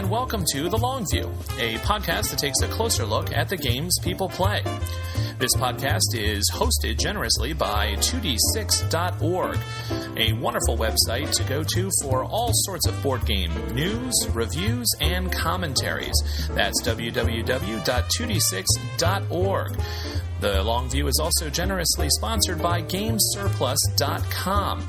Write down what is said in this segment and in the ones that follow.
and welcome to The Long View, a podcast that takes a closer look at the games people play. This podcast is hosted generously by 2d6.org, a wonderful website to go to for all sorts of board game news, reviews, and commentaries. That's www.2d6.org. The Long View is also generously sponsored by GameSurplus.com,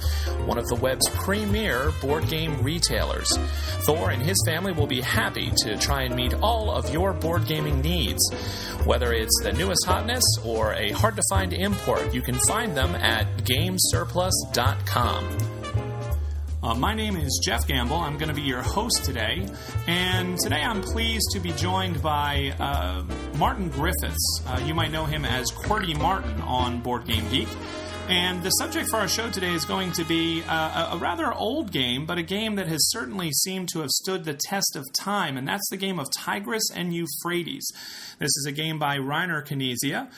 one of the web's premier board game retailers. Thor and his family will be happy to try and meet all of your board gaming needs. Whether it's the newest hotness or a hard-to-find import, you can find them at GameSurplus.com. My name is Jeff Gamble. I'm going to be your host today. And today I'm pleased to be joined by Martin Griffiths. You might know him as QWERTY Martin on Board Game Geek. And the subject for our show today is going to be a rather old game, but a game that has certainly seemed to have stood the test of time, and that's the game of Tigris and Euphrates. This is a game by Reiner Knizia.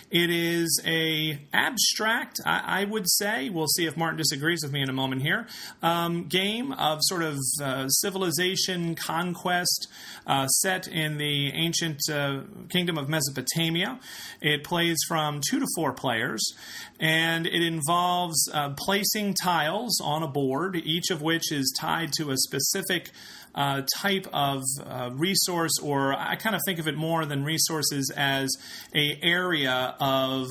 It is a abstract, I would say, we'll see if Martin disagrees with me in a moment here, game of sort of civilization conquest set in the ancient kingdom of Mesopotamia. It plays from 2 to 4 players, and it involves placing tiles on a board, each of which is tied to a specific type of resource, or I kind of think of it more than resources as an area of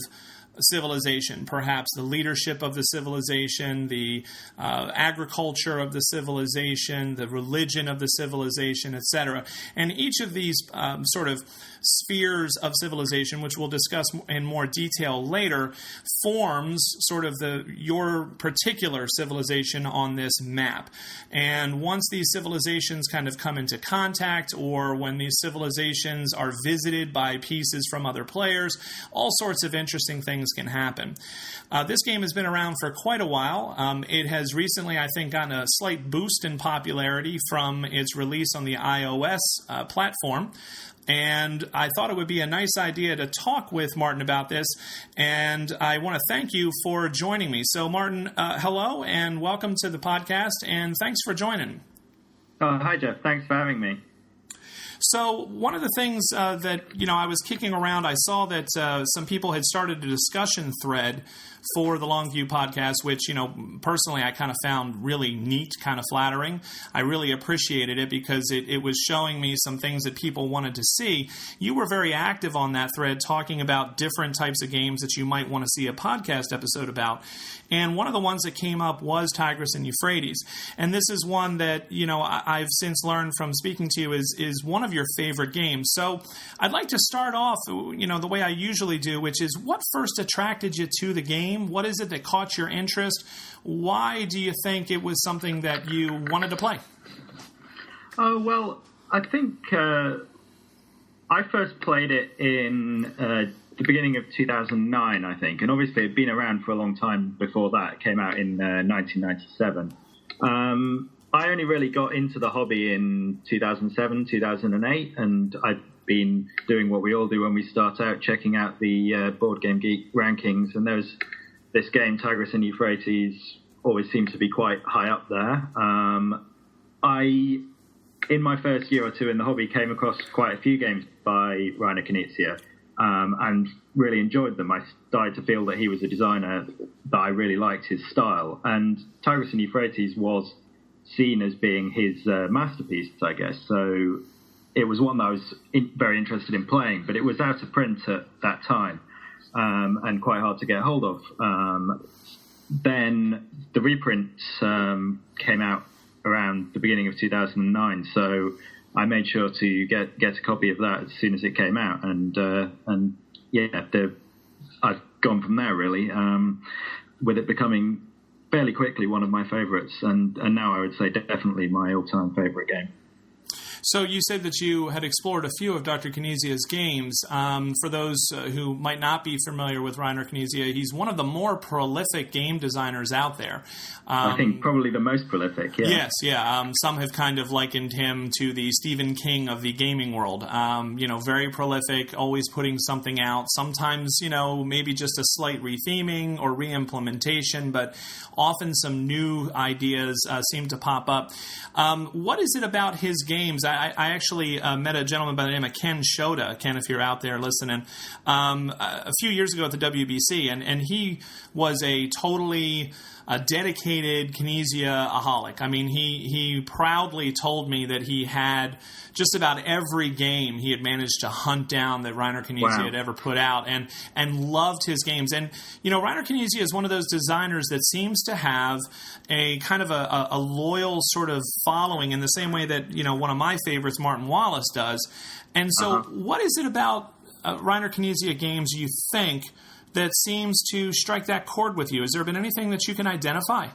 civilization, perhaps the leadership of the civilization, the agriculture of the civilization, the religion of the civilization, etc. And each of these sort of spheres of civilization, which we'll discuss in more detail later, forms sort of your particular civilization on this map. And once these civilizations kind of come into contact, or when these civilizations are visited by pieces from other players, all sorts of interesting things can happen. This game has been around for quite a while. It has recently, I think, gotten a slight boost in popularity from its release on the iOS platform. And I thought it would be a nice idea to talk with Martin about this, and I want to thank you for joining me. So, Martin, hello, and welcome to the podcast, and thanks for joining. Oh, hi, Jeff. Thanks for having me. So one of the things that, I was kicking around, I saw that some people had started a discussion thread for the Longview podcast, which, personally I kind of found really neat, kind of flattering. I really appreciated it because it was showing me some things that people wanted to see. You were very active on that thread talking about different types of games that you might want to see a podcast episode about. And one of the ones that came up was Tigris and Euphrates. And this is one that, I've since learned from speaking to you is one of your favorite games. So I'd like to start off, the way I usually do, which is what first attracted you to the game? What is it that caught your interest? Why do you think it was something that you wanted to play? Oh, well, I think I first played it in the beginning of 2009, I think. And obviously it had been around for a long time before that. It came out in 1997. I only really got into the hobby in 2007, 2008, and I'd been doing what we all do when we start out, checking out the Board Game Geek rankings, and there's this game, Tigris and Euphrates, always seems to be quite high up there. In my first year or two in the hobby, came across quite a few games by Reiner Knizia, and really enjoyed them. I started to feel that he was a designer that I really liked his style, and Tigris and Euphrates was seen as being his masterpiece, I guess. So it was one that I was very interested in playing, but it was out of print at that time, and quite hard to get hold of. Then the reprint came out around the beginning of 2009, so I made sure to get a copy of that as soon as it came out, and I've gone from there really, with it becoming fairly quickly one of my favourites, and now I would say definitely my all-time favourite game. So you said that you had explored a few of Dr. Knizia's games. For those who might not be familiar with Reiner Knizia, he's one of the more prolific game designers out there. I think probably the most prolific, yeah. Yes, yeah. Some have kind of likened him to the Stephen King of the gaming world. Very prolific, always putting something out. Sometimes, maybe just a slight retheming or re-implementation, but often some new ideas seem to pop up. What is it about his games? I actually met a gentleman by the name of Ken Shota. Ken, if you're out there listening, a few years ago at the WBC, and he was a totally dedicated kinesiaholic. I mean, he proudly told me that he had just about every game he had managed to hunt down that Reiner Knizia had ever put out, and loved his games. And, Reiner Knizia is one of those designers that seems to have a kind of a loyal sort of following in the same way that, one of my favorites, Martin Wallace, does. And so what is it about Reiner Knizia games you think that seems to strike that chord with you? Has there been anything that you can identify?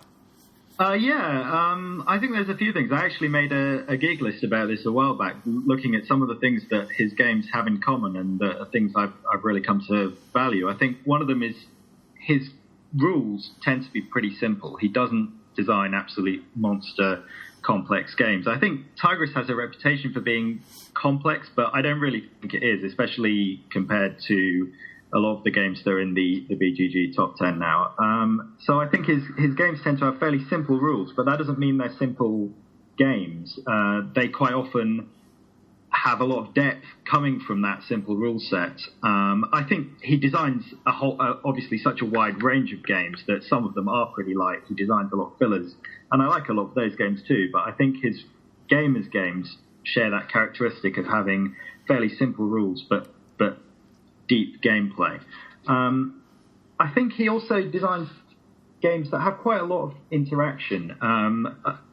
I think there's a few things. I actually made a gig list about this a while back, looking at some of the things that his games have in common and the things I've really come to value. I think one of them is his rules tend to be pretty simple. He doesn't design absolute monster complex games. I think Tigris has a reputation for being complex, but I don't really think it is, especially compared to a lot of the games that are in the BGG top 10 now. So I think his games tend to have fairly simple rules, but that doesn't mean they're simple games. They quite often have a lot of depth coming from that simple rule set. I think he designs obviously such a wide range of games that some of them are pretty light. He designs a lot of fillers, and I like a lot of those games too, but I think his gamers' games share that characteristic of having fairly simple rules, but deep gameplay. I think he also designs games that have quite a lot of interaction.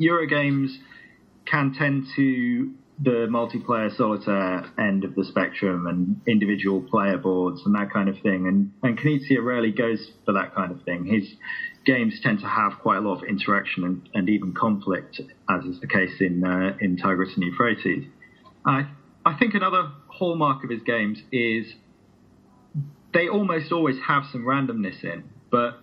Eurogames can tend to the multiplayer solitaire end of the spectrum and individual player boards and that kind of thing, and Knizia rarely goes for that kind of thing. His games tend to have quite a lot of interaction and even conflict, as is the case in Tigris and Euphrates. I think another hallmark of his games is they almost always have some randomness in, but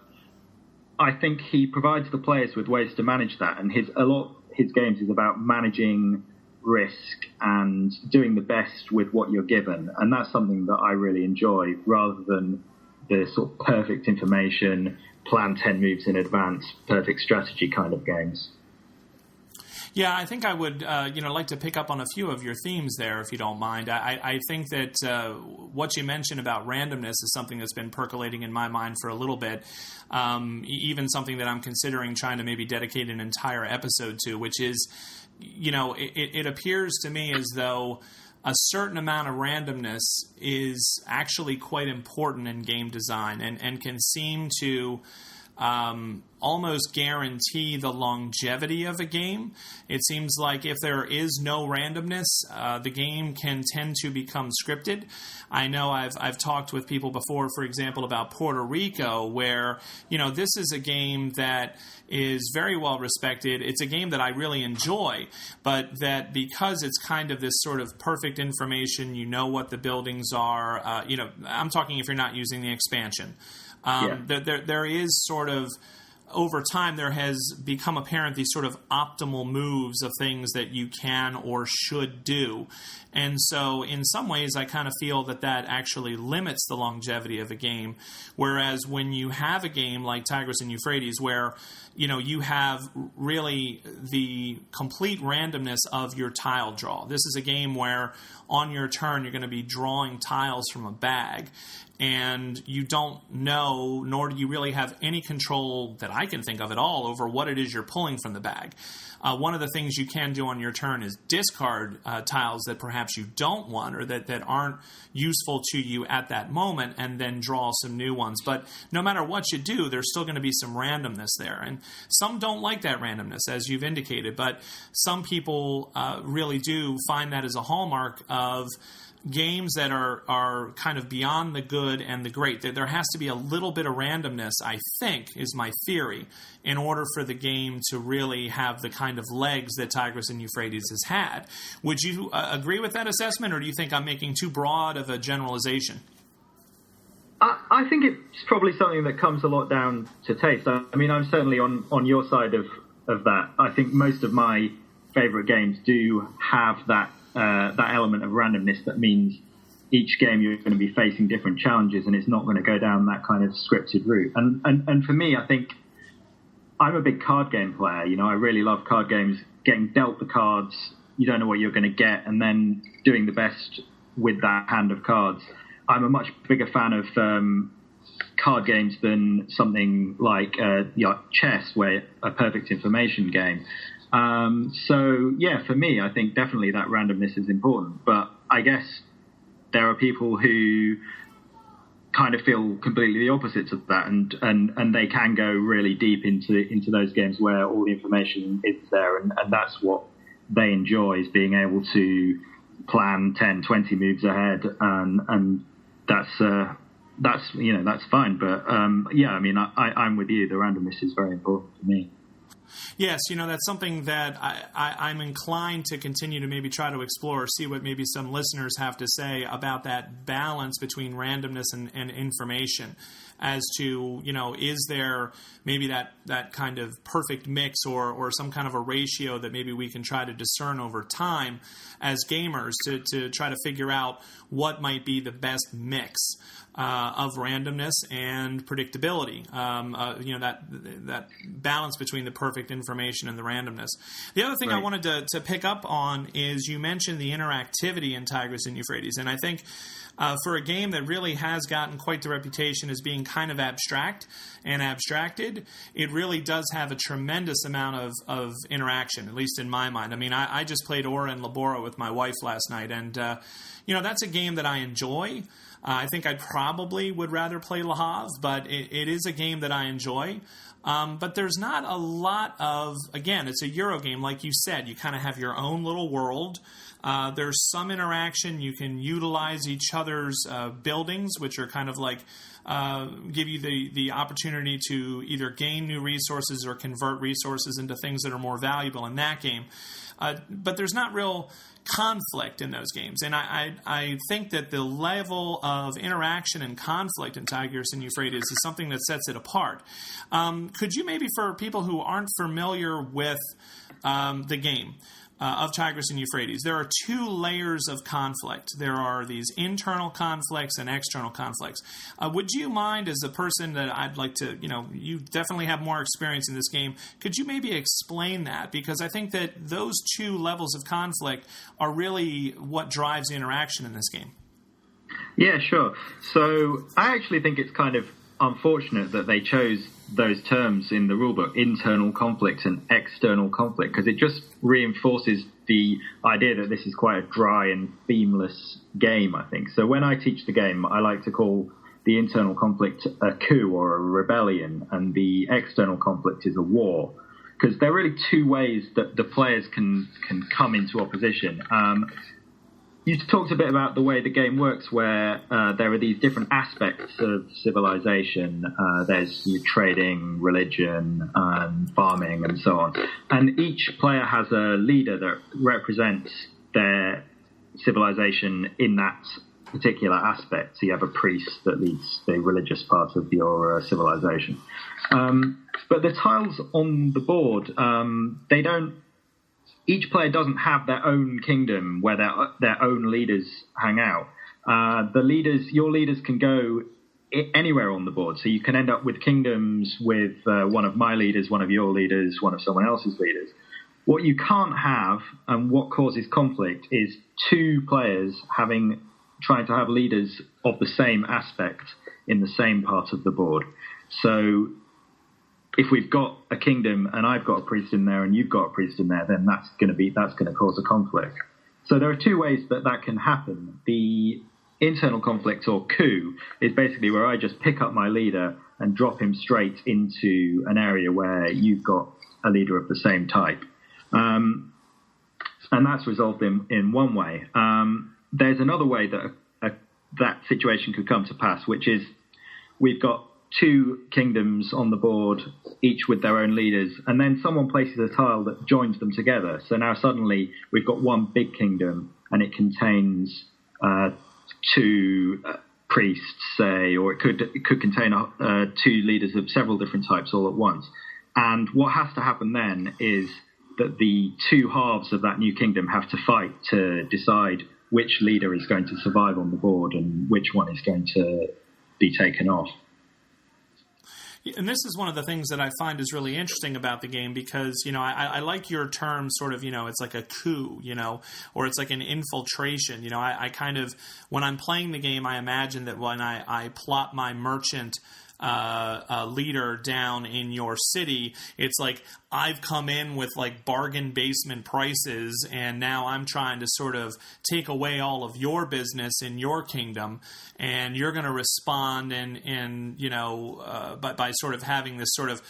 I think he provides the players with ways to manage that, and a lot of his games is about managing risk and doing the best with what you're given, and that's something that I really enjoy, rather than the sort of perfect information, plan 10 moves in advance, perfect strategy kind of games. Yeah, I think I would, like to pick up on a few of your themes there, if you don't mind. I think that what you mentioned about randomness is something that's been percolating in my mind for a little bit, even something that I'm considering trying to maybe dedicate an entire episode to, which is, it appears to me as though a certain amount of randomness is actually quite important in game design and can seem to almost guarantee the longevity of a game. It seems like if there is no randomness, the game can tend to become scripted. I know I've talked with people before, for example, about Puerto Rico, where, this is a game that is very well respected. It's a game that I really enjoy, but that because it's kind of this sort of perfect information, what the buildings are, I'm talking if you're not using the expansion. There is sort of, over time, there has become apparent these sort of optimal moves of things that you can or should do. And so in some ways, I kind of feel that actually limits the longevity of a game. Whereas when you have a game like Tigris and Euphrates, where, you have really the complete randomness of your tile draw. This is a game where on your turn, you're going to be drawing tiles from a bag. And you don't know, nor do you really have any control that I can think of at all over what it is you're pulling from the bag. One of the things you can do on your turn is discard tiles that perhaps you don't want or that aren't useful to you at that moment, and then draw some new ones. But no matter what you do, there's still going to be some randomness there. And some don't like that randomness, as you've indicated, but some people really do find that as a hallmark of games that are kind of beyond the good and the great. There has to be a little bit of randomness, I think, is my theory, in order for the game to really have the kind of legs that Tigris and Euphrates has had. Would you agree with that assessment, or do you think I'm making too broad of a generalization? I think it's probably something that comes a lot down to taste. I mean, I'm certainly on your side of that. I think most of my favorite games do have that element of randomness that means each game you're going to be facing different challenges, and it's not going to go down that kind of scripted route. And for me, I think I'm a big card game player. I really love card games, getting dealt the cards you don't know what you're going to get, and then doing the best with that hand of cards. I'm a much bigger fan of card games than something like chess, where a perfect information game. So yeah, for me, I think definitely that randomness is important. But I guess there are people who kind of feel completely the opposites of that, and they can go really deep into those games where all the information is there, and that's what they enjoy, is being able to plan 10, 20 moves ahead, and that's fine. But yeah, I mean, I'm with you. The randomness is very important for me. Yes, that's something that I'm inclined to continue to maybe try to explore, see what maybe some listeners have to say about that balance between randomness and information, as to, is there maybe that kind of perfect mix or some kind of a ratio that maybe we can try to discern over time as gamers to try to figure out what might be the best mix of randomness and predictability, that balance between the perfect information and the randomness. The other thing Right. I wanted to pick up on is you mentioned the interactivity in Tigris and Euphrates, and I think for a game that really has gotten quite the reputation as being kind of abstract and abstracted, it really does have a tremendous amount of interaction, at least in my mind. I mean, I just played Ora and Labora with my wife last night, and that's a game that I enjoy. I think I probably would rather play Le Havre, but it is a game that I enjoy. But there's not a lot of, again, it's a Euro game, like you said. You kind of have your own little world. There's some interaction. You can utilize each other's buildings, which are kind of like give you the opportunity to either gain new resources or convert resources into things that are more valuable in that game. But there's not real conflict in those games. And I think that the level of interaction and conflict in Tigris and Euphrates is something that sets it apart. Could you maybe, for people who aren't familiar with the game of Tigris and Euphrates, there are two layers of conflict. There are these internal conflicts and external conflicts. Would you mind, as a person that I'd like to, you definitely have more experience in this game, could you maybe explain that? Because I think that those two levels of conflict are really what drives the interaction in this game. Yeah, sure. So I actually think it's kind of unfortunate that they chose those terms in the rulebook, internal conflict and external conflict, because it just reinforces the idea that this is quite a dry and themeless game, I think. So when I teach the game, I like to call the internal conflict a coup or a rebellion, and the external conflict is a war, because there are really two ways that the players can come into opposition. You talked a bit about the way the game works, where there are these different aspects of civilization. There's trading, religion, farming, and so on. And each player has a leader that represents their civilization in that particular aspect. So you have a priest that leads the religious part of your civilization. But the tiles on the board, they don't. Each player doesn't have their own kingdom where their own leaders hang out. Your leaders can go anywhere on the board. So you can end up with kingdoms with one of my leaders, one of your leaders, one of someone else's leaders. What you can't have, and what causes conflict, is two players trying to have leaders of the same aspect in the same part of the board. So if we've got a kingdom and I've got a priest in there and you've got a priest in there, then that's going to cause a conflict. So there are two ways that can happen. The internal conflict, or coup, is basically where I just pick up my leader and drop him straight into an area where you've got a leader of the same type. And that's resolved in one way. There's another way that situation could come to pass, which is we've got two kingdoms on the board, each with their own leaders, and then someone places a tile that joins them together. So now suddenly we've got one big kingdom, and it contains two priests, say, or it could contain two leaders of several different types all at once. And what has to happen then is that the two halves of that new kingdom have to fight to decide which leader is going to survive on the board and which one is going to be taken off. And this is one of the things that I find is really interesting about the game because, I like your term sort of, it's like a coup, or it's like an infiltration. I kind of, when I'm playing the game, I imagine that when I plot my merchant leader down in your city, it's like I've come in with like bargain basement prices, and now I'm trying to sort of take away all of your business in your kingdom, and you're going to respond and by sort of having this sort of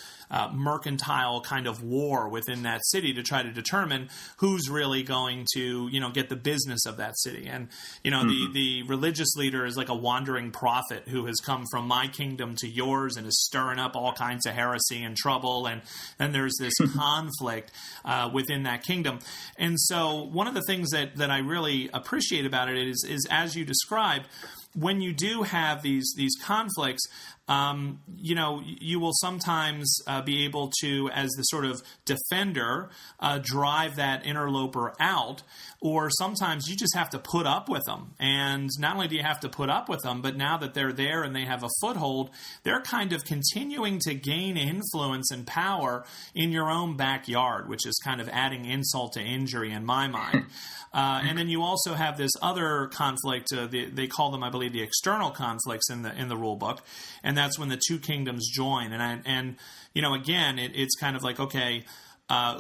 mercantile kind of war within that city to try to determine who's really going to get the business of that city. And the religious leader is like a wandering prophet who has come from my kingdom to yours and is stirring up all kinds of heresy and trouble, and then there's this conflict within that kingdom. And so one of the things that I really appreciate about it is as you described, when you do have these conflicts, you will sometimes be able to, as the sort of defender, drive that interloper out, or sometimes you just have to put up with them. And not only do you have to put up with them, but now that they're there and they have a foothold, they're kind of continuing to gain influence and power in your own backyard, which is kind of adding insult to injury in my mind. And then you also have this other conflict. They call them, I believe, the external conflicts in the rule book, and that's when the two kingdoms join. And again, it's kind of like, okay,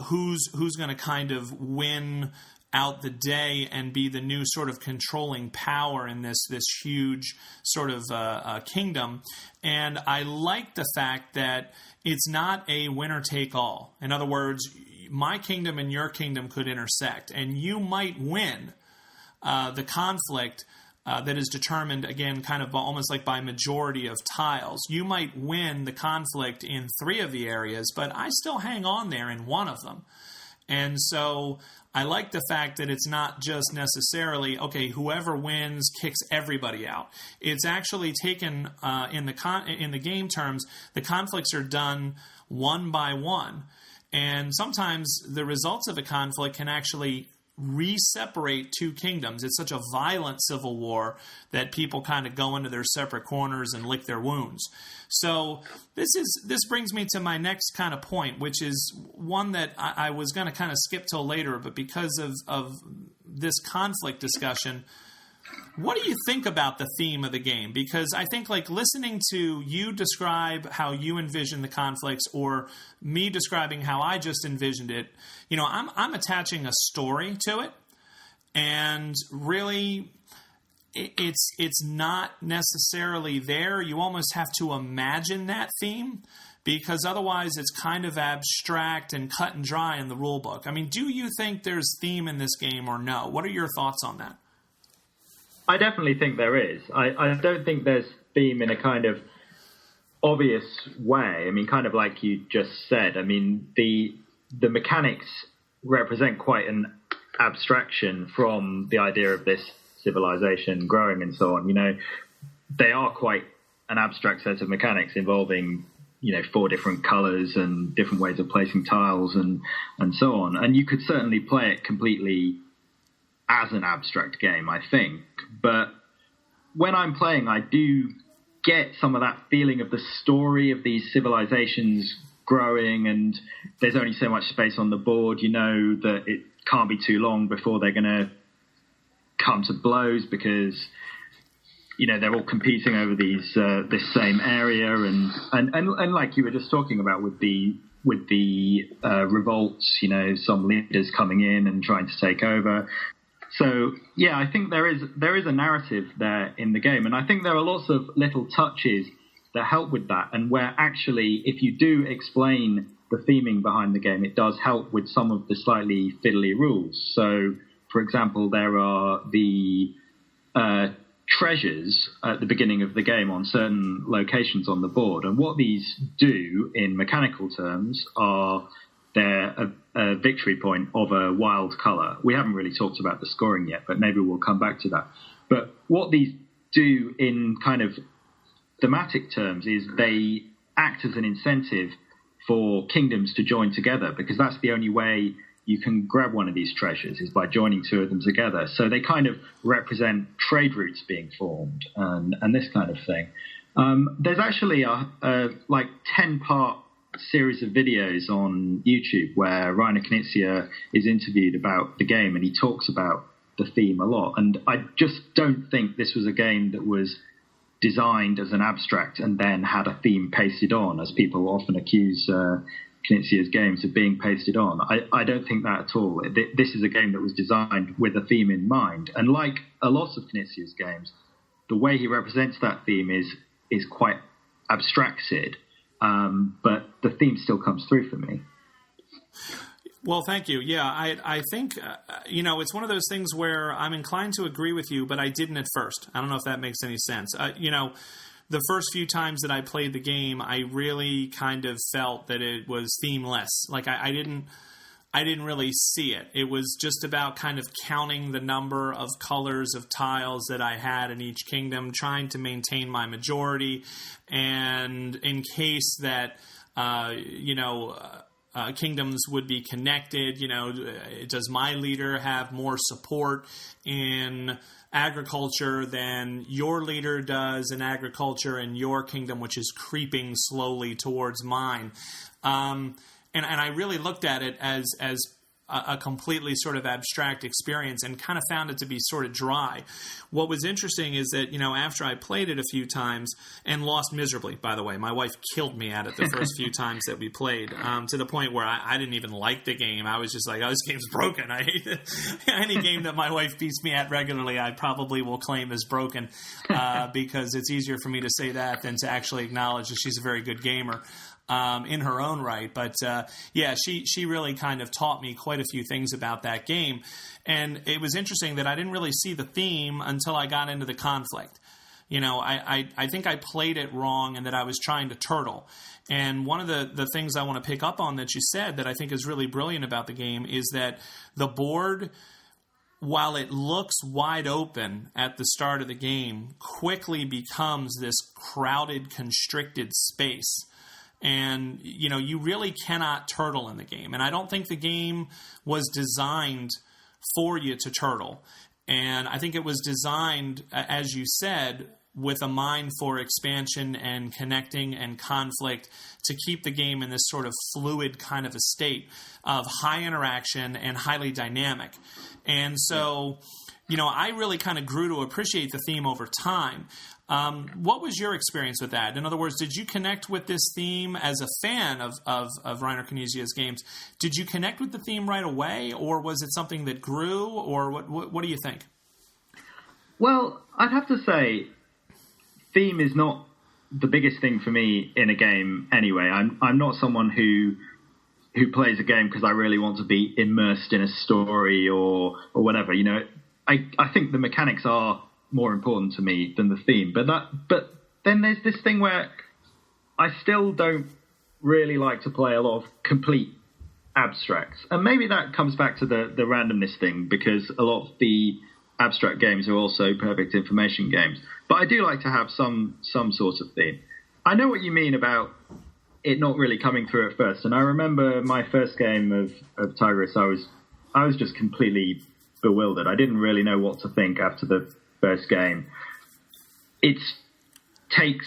who's going to kind of win out the day and be the new sort of controlling power in this huge sort of kingdom. And I like the fact that it's not a winner take all. In other words, my kingdom and your kingdom could intersect, and you might win the conflict that is determined, again, kind of almost like by majority of tiles. You might win the conflict in 3 of the areas, but I still hang on there in 1 of them. And so I like the fact that it's not just necessarily, okay, whoever wins kicks everybody out. It's actually taken, in the game terms, the conflicts are done one by one. And sometimes the results of a conflict can actually re-separate 2 kingdoms. It's such a violent civil war that people kind of go into their separate corners and lick their wounds. So this brings me to my next kind of point, which is one that I was going to kind of skip till later, but because of this conflict discussion, what do you think about the theme of the game? Because I think, like, listening to you describe how you envision the conflicts, or me describing how I just envisioned it, I'm attaching a story to it, and really, it's not necessarily there. You almost have to imagine that theme, because otherwise it's kind of abstract and cut and dry in the rule book. I mean, do you think there's theme in this game or no? What are your thoughts on that? I definitely think there is. I don't think there's theme in a kind of obvious way. I mean, kind of like you just said. I mean, the mechanics represent quite an abstraction from the idea of this civilization growing and so on. They are quite an abstract set of mechanics involving, 4 different colors and different ways of placing tiles and so on. And you could certainly play it completely as an abstract game, I think. But when I'm playing, I do get some of that feeling of the story of these civilizations growing, and there's only so much space on the board. That it can't be too long before they're going to come to blows, because they're all competing over this same area, and like you were just talking about with the revolts, some leaders coming in and trying to take over. So, yeah, I think there is a narrative there in the game, and I think there are lots of little touches that help with that, and where actually, if you do explain the theming behind the game, it does help with some of the slightly fiddly rules. So, for example, there are the treasures at the beginning of the game on certain locations on the board, and what these do in mechanical terms are they're a victory point of a wild color. We haven't really talked about the scoring yet, but maybe we'll come back to that. But what these do in kind of thematic terms is they act as an incentive for kingdoms to join together, because that's the only way you can grab one of these treasures, is by joining 2 of them together. So they kind of represent trade routes being formed and this kind of thing. There's actually a like 10-part series of videos on YouTube where Reiner Knizia is interviewed about the game, and he talks about the theme a lot. And I just don't think this was a game that was designed as an abstract and then had a theme pasted on, as people often accuse Knizia's games of being pasted on. I don't think that at all. This is a game that was designed with a theme in mind. And like a lot of Knizia's games, the way he represents that theme is quite abstracted, but the theme still comes through for me. Well, thank you. Yeah, I think, it's one of those things where I'm inclined to agree with you, but I didn't at first. I don't know if that makes any sense. The first few times that I played the game, I really kind of felt that it was themeless. Like I didn't really see it. It was just about kind of counting the number of colors of tiles that I had in each kingdom, trying to maintain my majority, and in case that, kingdoms would be connected, does my leader have more support in agriculture than your leader does in agriculture in your kingdom, which is creeping slowly towards mine. And I really looked at it as a completely sort of abstract experience and kind of found it to be sort of dry. What was interesting is that, after I played it a few times and lost miserably, by the way, my wife killed me at it the first few times that we played, to the point where I didn't even like the game. I was just like, oh, this game's broken. I hate it. Any game that my wife beats me at regularly, I probably will claim as broken, because it's easier for me to say that than to actually acknowledge that she's a very good gamer. In her own right. But she really kind of taught me quite a few things about that game. And it was interesting that I didn't really see the theme until I got into the conflict. I think I played it wrong and that I was trying to turtle. And one of the things I want to pick up on that you said that I think is really brilliant about the game is that the board, while it looks wide open at the start of the game, quickly becomes this crowded, constricted space. And, you really cannot turtle in the game. And I don't think the game was designed for you to turtle. And I think it was designed, as you said, with a mind for expansion and connecting and conflict to keep the game in this sort of fluid kind of a state of high interaction and highly dynamic. And so, I really kind of grew to appreciate the theme over time. What was your experience with that? In other words, did you connect with this theme as a fan of Reiner Knizia's games? Did you connect with the theme right away, or was it something that grew, or what do you think? Well, I'd have to say theme is not the biggest thing for me in a game anyway. I'm not someone who plays a game because I really want to be immersed in a story or whatever. I think the mechanics are more important to me than the theme. But then there's this thing where I still don't really like to play a lot of complete abstracts. And maybe that comes back to the randomness thing, because a lot of the abstract games are also perfect information games. But I do like to have some sort of theme. I know what you mean about it not really coming through at first. And I remember my first game of Tigris, I was just completely bewildered. I didn't really know what to think after the first game. It takes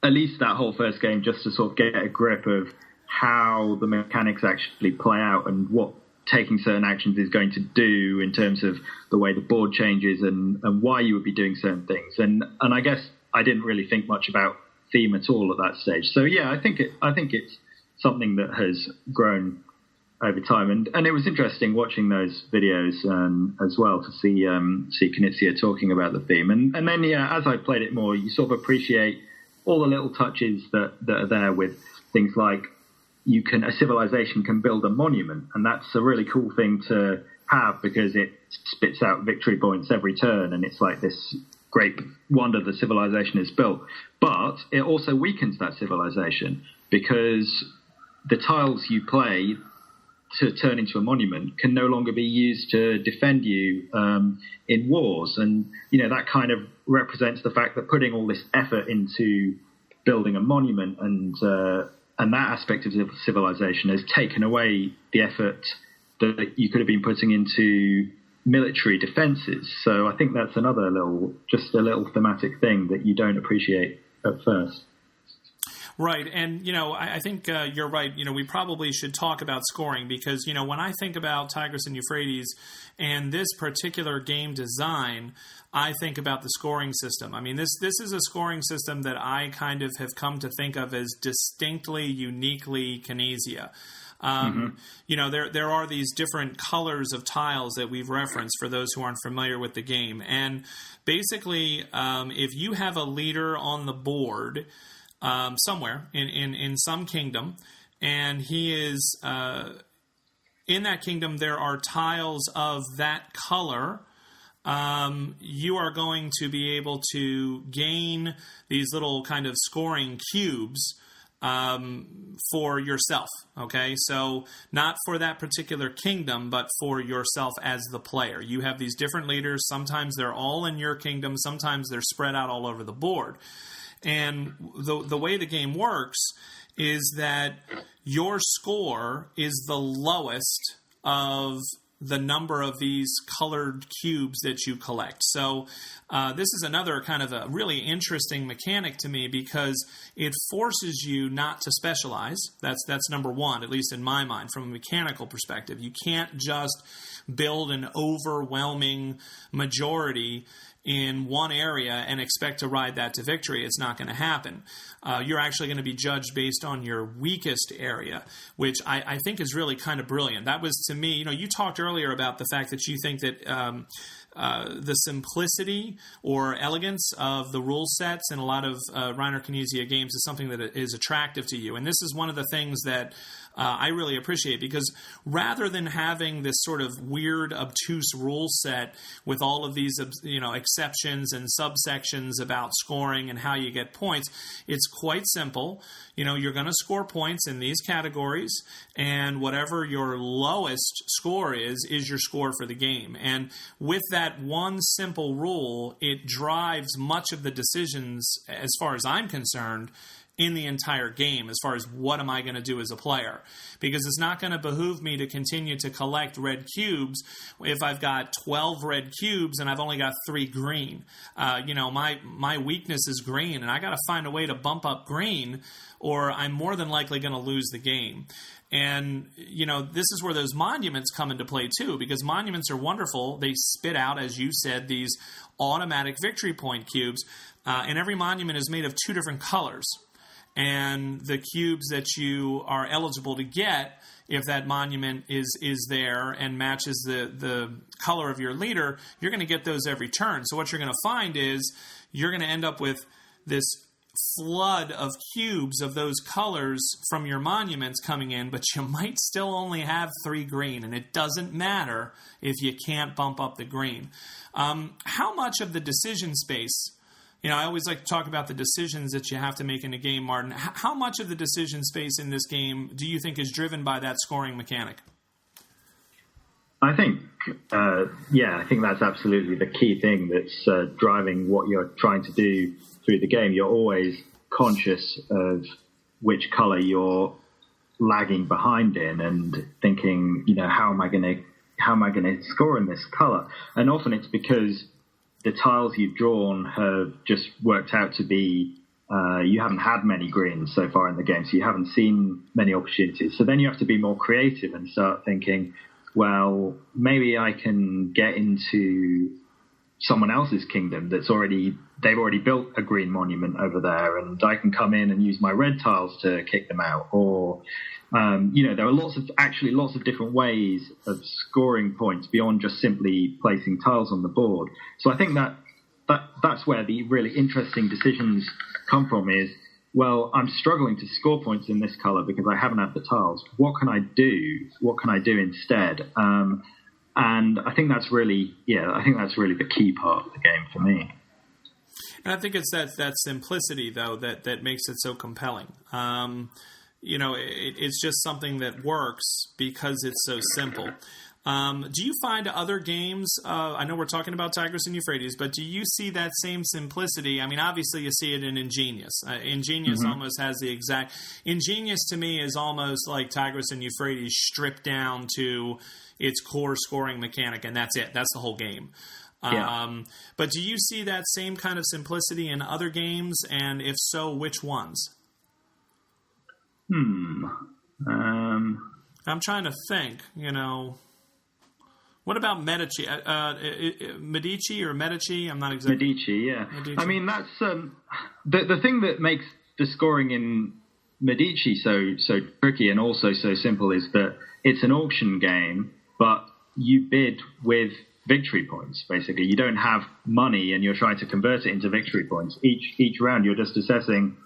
at least that whole first game just to sort of get a grip of how the mechanics actually play out and what taking certain actions is going to do in terms of the way the board changes and why you would be doing certain things. And I guess I didn't really think much about theme at all at that stage. So yeah, I think it's something that has grown over time, and it was interesting watching those videos as well to see Knizia talking about the theme, and then as I played it more, you sort of appreciate all the little touches that are there with things like a civilization can build a monument, and that's a really cool thing to have because it spits out victory points every turn, and it's like this great wonder the civilization is built, but it also weakens that civilization because the tiles you play to turn into a monument can no longer be used to defend you in wars. And, that kind of represents the fact that putting all this effort into building a monument and that aspect of civilization has taken away the effort that you could have been putting into military defenses. So I think that's another little thematic thing that you don't appreciate at first. Right, and I think you're right. We probably should talk about scoring because when I think about Tigris and Euphrates and this particular game design, I think about the scoring system. I mean, this is a scoring system that I kind of have come to think of as distinctly, uniquely Kinesia. There are these different colors of tiles that we've referenced for those who aren't familiar with the game, and basically, if you have a leader on the board. Somewhere in some kingdom, and he is in that kingdom. There are tiles of that color. You are going to be able to gain these little kind of scoring cubes for yourself. Okay, so not for that particular kingdom, but for yourself as the player. You have these different leaders. Sometimes they're all in your kingdom. Sometimes they're spread out all over the board. And the way the game works is that your score is the lowest of the number of these colored cubes that you collect. So this is another kind of a really interesting mechanic to me because it forces you not to specialize. That's number one, at least in my mind, from a mechanical perspective. You can't just build an overwhelming majority in one area and expect to ride that to victory. It's not going to happen. You're actually going to be judged based on your weakest area, which I think is really kind of brilliant. That was, to me, you talked earlier about the fact that you think that the simplicity or elegance of the rule sets in a lot of Reiner Knizia games is something that is attractive to you. And this is one of the things that I really appreciate because rather than having this sort of weird, obtuse rule set with all of these, exceptions and subsections about scoring and how you get points, it's quite simple. You're going to score points in these categories, and whatever your lowest score is your score for the game. And with that one simple rule, it drives much of the decisions, as far as I'm concerned, in the entire game as far as what am I going to do as a player. Because it's not going to behoove me to continue to collect red cubes if I've got 12 red cubes and I've only got 3 green. My weakness is green, and I got to find a way to bump up green or I'm more than likely going to lose the game. And, this is where those monuments come into play too, because monuments are wonderful. They spit out, as you said, these automatic victory point cubes, and every monument is made of 2 different colors. And the cubes that you are eligible to get, if that monument is there and matches the color of your leader, you're going to get those every turn. So what you're going to find is you're going to end up with this flood of cubes of those colors from your monuments coming in, but you might still only have 3 green, and it doesn't matter if you can't bump up the green. How much of the decision space... I always like to talk about the decisions that you have to make in a game, Martin. How much of the decision space in this game do you think is driven by that scoring mechanic? I think, I think that's absolutely the key thing that's driving what you're trying to do through the game. You're always conscious of which color you're lagging behind in and thinking, how am I going to score in this color? And often it's because the tiles you've drawn have just worked out to be, you haven't had many greens so far in the game, so you haven't seen many opportunities. So then you have to be more creative and start thinking, well, maybe I can get into someone else's kingdom they've already built a green monument over there, and I can come in and use my red tiles to kick them out. Or, there are lots of different ways of scoring points beyond just simply placing tiles on the board. So I think that's where the really interesting decisions come from is, well, I'm struggling to score points in this color because I haven't had the tiles. What can I do? What can I do instead? And I think that's really the key part of the game for me. And I think it's that simplicity, though, that makes it so compelling. It's just something that works because it's so simple. Do you find other games, I know we're talking about Tigris and Euphrates, but do you see that same simplicity? I mean, obviously you see it in Ingenious. Ingenious almost has the exact... Ingenious to me is almost like Tigris and Euphrates stripped down to its core scoring mechanic, and that's it. That's the whole game. But do you see that same kind of simplicity in other games? And if so, which ones? I'm trying to think, What about Medici? Medici or Medici? I'm not exactly... Medici, yeah. Medici. I mean, that's... the thing that makes the scoring in Medici so tricky and also so simple is that it's an auction game, but you bid with victory points, basically. You don't have money and you're trying to convert it into victory points. Each round you're just assessing,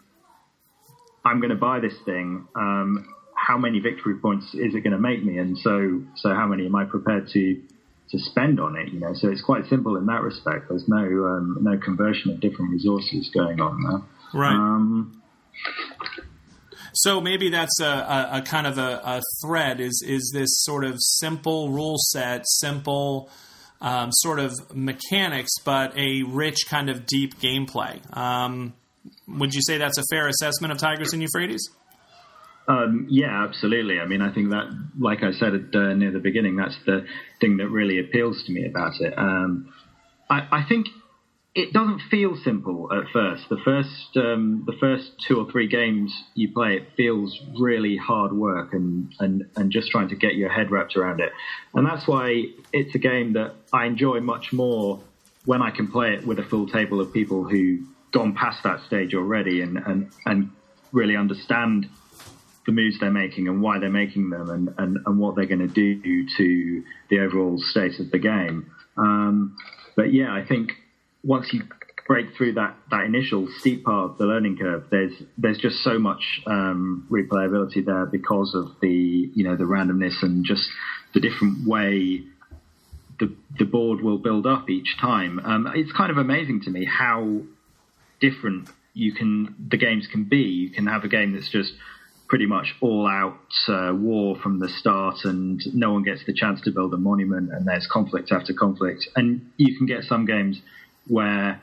I'm going to buy this thing, how many victory points is it going to make me? And so how many am I prepared to spend on it? So it's quite simple in that respect. There's no conversion of different resources going on there. Right. So maybe that's a kind of a thread is this sort of simple rule set, simple sort of mechanics, but a rich kind of deep gameplay. Would you say that's a fair assessment of Tigris and Euphrates? Yeah, absolutely. I mean, I think that, like I said near the beginning, that's the thing that really appeals to me about it. I think it doesn't feel simple at first. The first 2 or 3 games you play, it feels really hard work and just trying to get your head wrapped around it. And that's why it's a game that I enjoy much more when I can play it with a full table of people who've gone past that stage already and really understand the moves they're making and why they're making them and what they're going to do to the overall state of the game. But yeah, I think once you break through that initial steep part of the learning curve, there's just so much replayability there because of the randomness and just the different way the board will build up each time. It's kind of amazing to me how different the games can be. You can have a game that's just pretty much all out war from the start and no one gets the chance to build a monument and there's conflict after conflict. And you can get some games where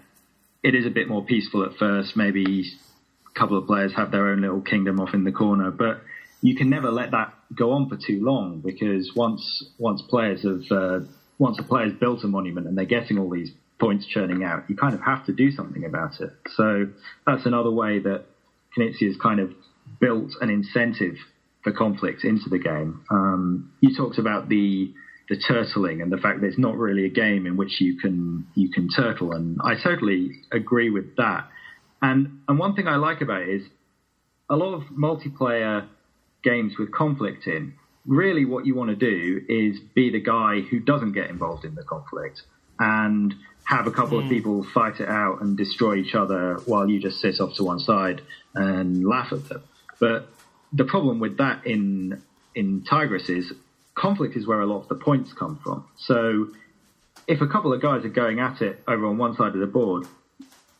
it is a bit more peaceful at first. Maybe a couple of players have their own little kingdom off in the corner, but you can never let that go on for too long because once a player's built a monument and they're getting all these points churning out, you kind of have to do something about it. So that's another way that Knizia has kind of built an incentive for conflict into the game. You talked about the turtling and the fact that it's not really a game in which you can turtle, and I totally agree with that. And one thing I like about it is a lot of multiplayer games with conflict in, really what you want to do is be the guy who doesn't get involved in the conflict and have a couple of people fight it out and destroy each other while you just sit off to one side and laugh at them. But the problem with that in Tigris is conflict is where a lot of the points come from. So if a couple of guys are going at it over on one side of the board,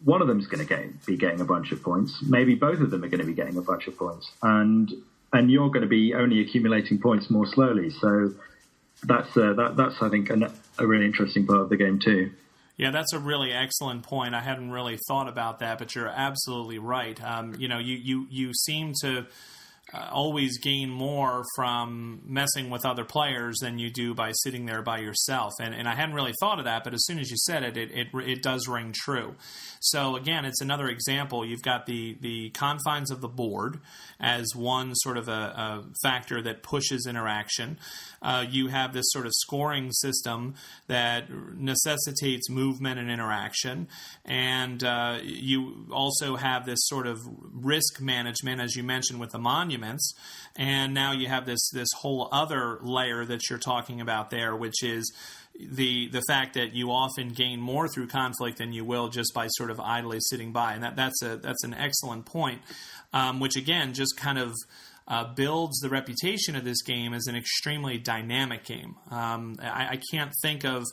one of them's going to be getting a bunch of points. Maybe both of them are going to be getting a bunch of points. And you're going to be only accumulating points more slowly. So that's I think, a really interesting part of the game too. Yeah, that's a really excellent point. I hadn't really thought about that, but you're absolutely right. You seem to always gain more from messing with other players than you do by sitting there by yourself. And I hadn't really thought of that, but as soon as you said it, it does ring true. So again, it's another example. You've got the confines of the board as one sort of a factor that pushes interaction. You have this sort of scoring system that necessitates movement and interaction. And you also have this sort of risk management, as you mentioned, with the monuments. And now you have this whole other layer that you're talking about there, which is the fact that you often gain more through conflict than you will just by sort of idly sitting by. And that's an excellent point, which again just kind of builds the reputation of this game as an extremely dynamic game. I can't think of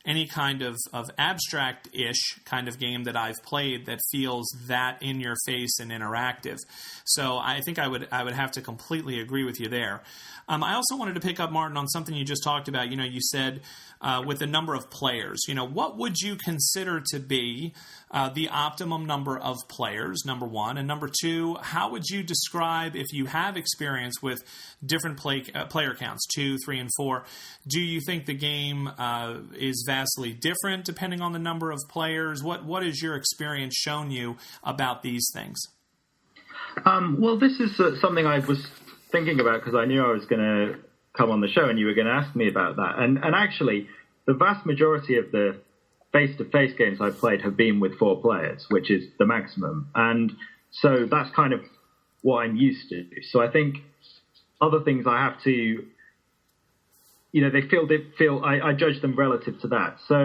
any kind of abstract-ish kind of game that I've played that feels that in your face and interactive. So I think I would have to completely agree with you there. I also wanted to pick up, Martin, on something you just talked about. You said with the number of players, what would you consider to be the optimum number of players, number one? And number two, how would you describe, if you have experience with different player counts, 2, 3, and 4, do you think the game is vastly different depending on the number of players? What has your experience shown you about these things? Well, this is something I was thinking about because I knew I was going to come on the show and you were going to ask me about that. And actually, the vast majority of the face-to-face games I've played have been with 4 players, which is the maximum. And so that's kind of what I'm used to. So I think other things I have to, I judge them relative to that. So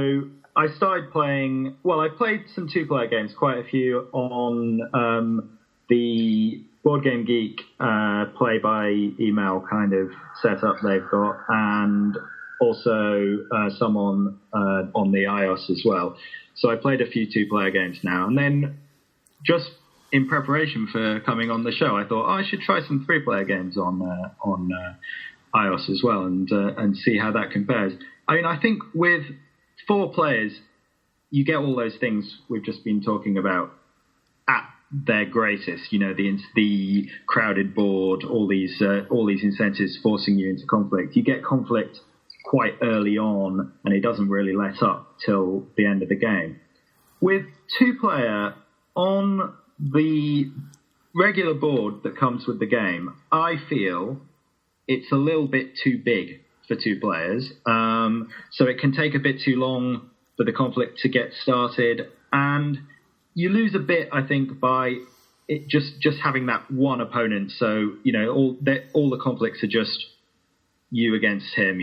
I started playing, I played some 2-player games, quite a few on the Board Game Geek play by email kind of setup they've got, and also some on the iOS as well. So I played a few 2-player games now, and then just in preparation for coming on the show, I thought I should try some 3-player games on iOS as well, and see how that compares. I mean, I think with 4 players, you get all those things we've just been talking about at their greatest. The crowded board, all these incentives forcing you into conflict. You get conflict quite early on, and it doesn't really let up till the end of the game. With 2-player, on the regular board that comes with the game, I feel it's a little bit too big for 2 players. So it can take a bit too long for the conflict to get started, and you lose a bit, I think, by it just having that one opponent. So, all the conflicts are just you against him.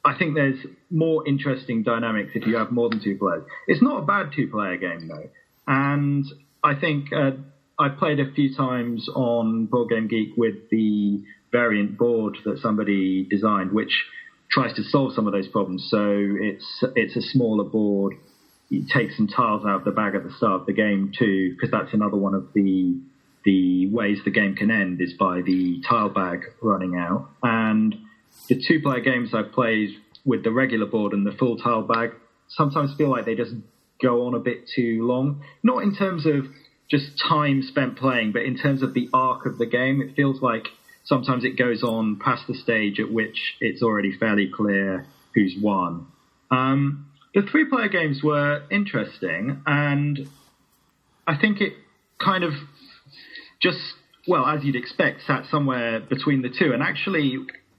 I think there's more interesting dynamics if you have more than 2 players. It's not a bad 2-player game, though. And I think I played a few times on Board Game Geek with the variant board that somebody designed, which tries to solve some of those problems. So it's a smaller board. You take some tiles out of the bag at the start of the game too, because that's another one of the ways the game can end is by the tile bag running out. And the 2-player games I've played with the regular board and the full tile bag sometimes feel like they just go on a bit too long. Not in terms of just time spent playing, but in terms of the arc of the game. It feels like sometimes it goes on past the stage at which it's already fairly clear who's won. The 3-player games were interesting, and I think it kind of just, as you'd expect, sat somewhere between the 2. And actually,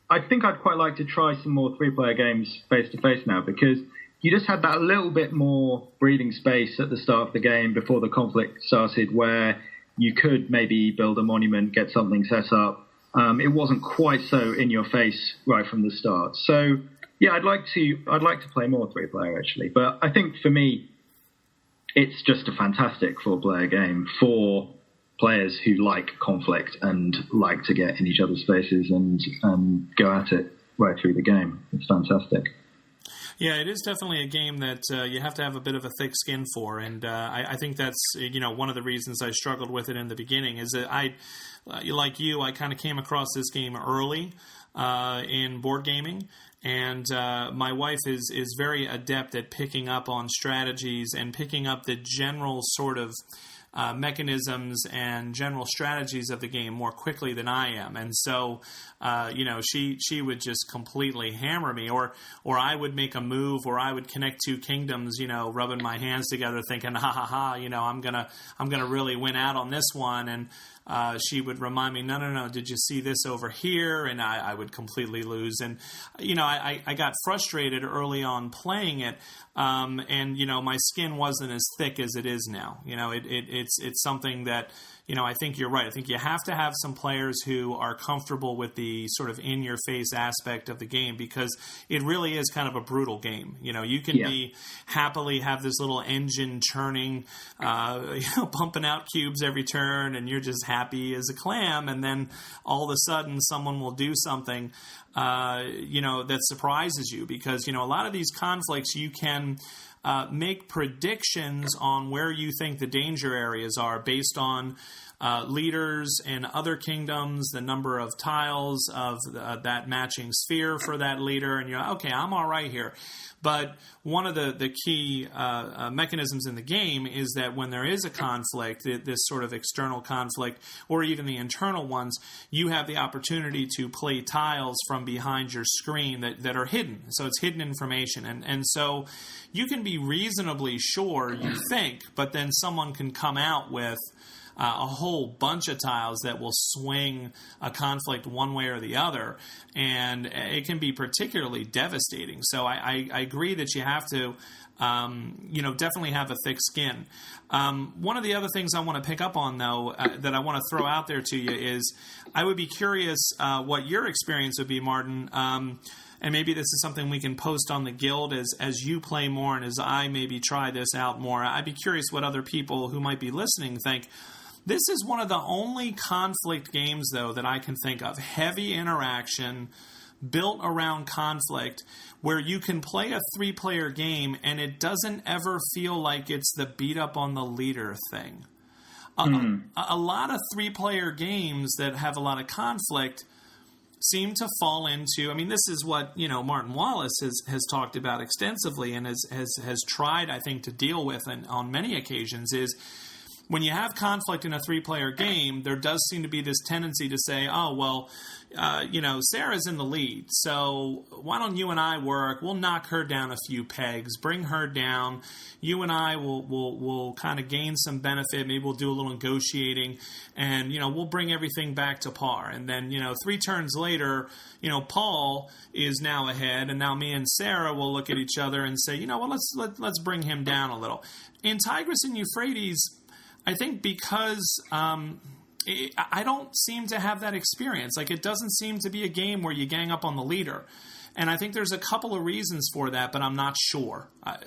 I think I'd quite like to try some more 3-player games face-to-face now, because you just had that little bit more breathing space at the start of the game before the conflict started, where you could maybe build a monument, get something set up. It wasn't quite so in your face right from the start. So yeah, I'd like to play more 3-player actually, but I think for me, it's just a fantastic 4-player game for players who like conflict and like to get in each other's faces and go at it right through the game. It's fantastic. Yeah, it is definitely a game that you have to have a bit of a thick skin for, and I think that's one of the reasons I struggled with it in the beginning. Is that I kind of came across this game early in board gaming, and my wife is very adept at picking up on strategies and picking up the general sort of mechanisms and general strategies of the game more quickly than I am. And so, she would just completely hammer me, or I would make a move, or I would connect 2 kingdoms, rubbing my hands together thinking, I'm gonna really win out on this one. And she would remind me, no, did you see this over here? And I would completely lose. And, I got frustrated early on playing it. And my skin wasn't as thick as it is now. It's something that, I think you're right. I think you have to have some players who are comfortable with the sort of in-your-face aspect of the game, because it really is kind of a brutal game. You can be happily have this little engine churning, pumping out cubes every turn, and you're just happy as a clam. And then all of a sudden someone will do something, that surprises you, because, a lot of these conflicts you can make predictions on where you think the danger areas are based on leaders in other kingdoms, the number of tiles of that matching sphere for that leader, and you're okay, I'm all right here. But one of the key mechanisms in the game is that when there is a conflict, this sort of external conflict, or even the internal ones, you have the opportunity to play tiles from behind your screen that are hidden. So it's hidden information. And so you can be reasonably sure, you think, but then someone can come out with a whole bunch of tiles that will swing a conflict one way or the other, and it can be particularly devastating. So I agree that you have to, definitely have a thick skin. One of the other things I want to pick up on, though, that I want to throw out there to you is I would be curious what your experience would be, Martin. And maybe this is something we can post on the Guild as you play more and as I maybe try this out more. I'd be curious what other people who might be listening think. This is one of the only conflict games, though, that I can think of. Heavy interaction, built around conflict, where you can play a 3-player game and it doesn't ever feel like it's the beat up on the leader thing. A lot of 3-player games that have a lot of conflict seem to fall into, this is what, Martin Wallace has talked about extensively and has tried, I think, to deal with on many occasions, is when you have conflict in a 3-player game, there does seem to be this tendency to say, oh, well, Sarah's in the lead, so why don't you and I work? We'll knock her down a few pegs, bring her down. You and I will kind of gain some benefit. Maybe we'll do a little negotiating, and, we'll bring everything back to par. And then, 3 turns later, Paul is now ahead, and now me and Sarah will look at each other and say, let's bring him down a little. In Tigris and Euphrates, I think because I don't seem to have that experience. Like, it doesn't seem to be a game where you gang up on the leader. And I think there's a couple of reasons for that, but I'm not sure. I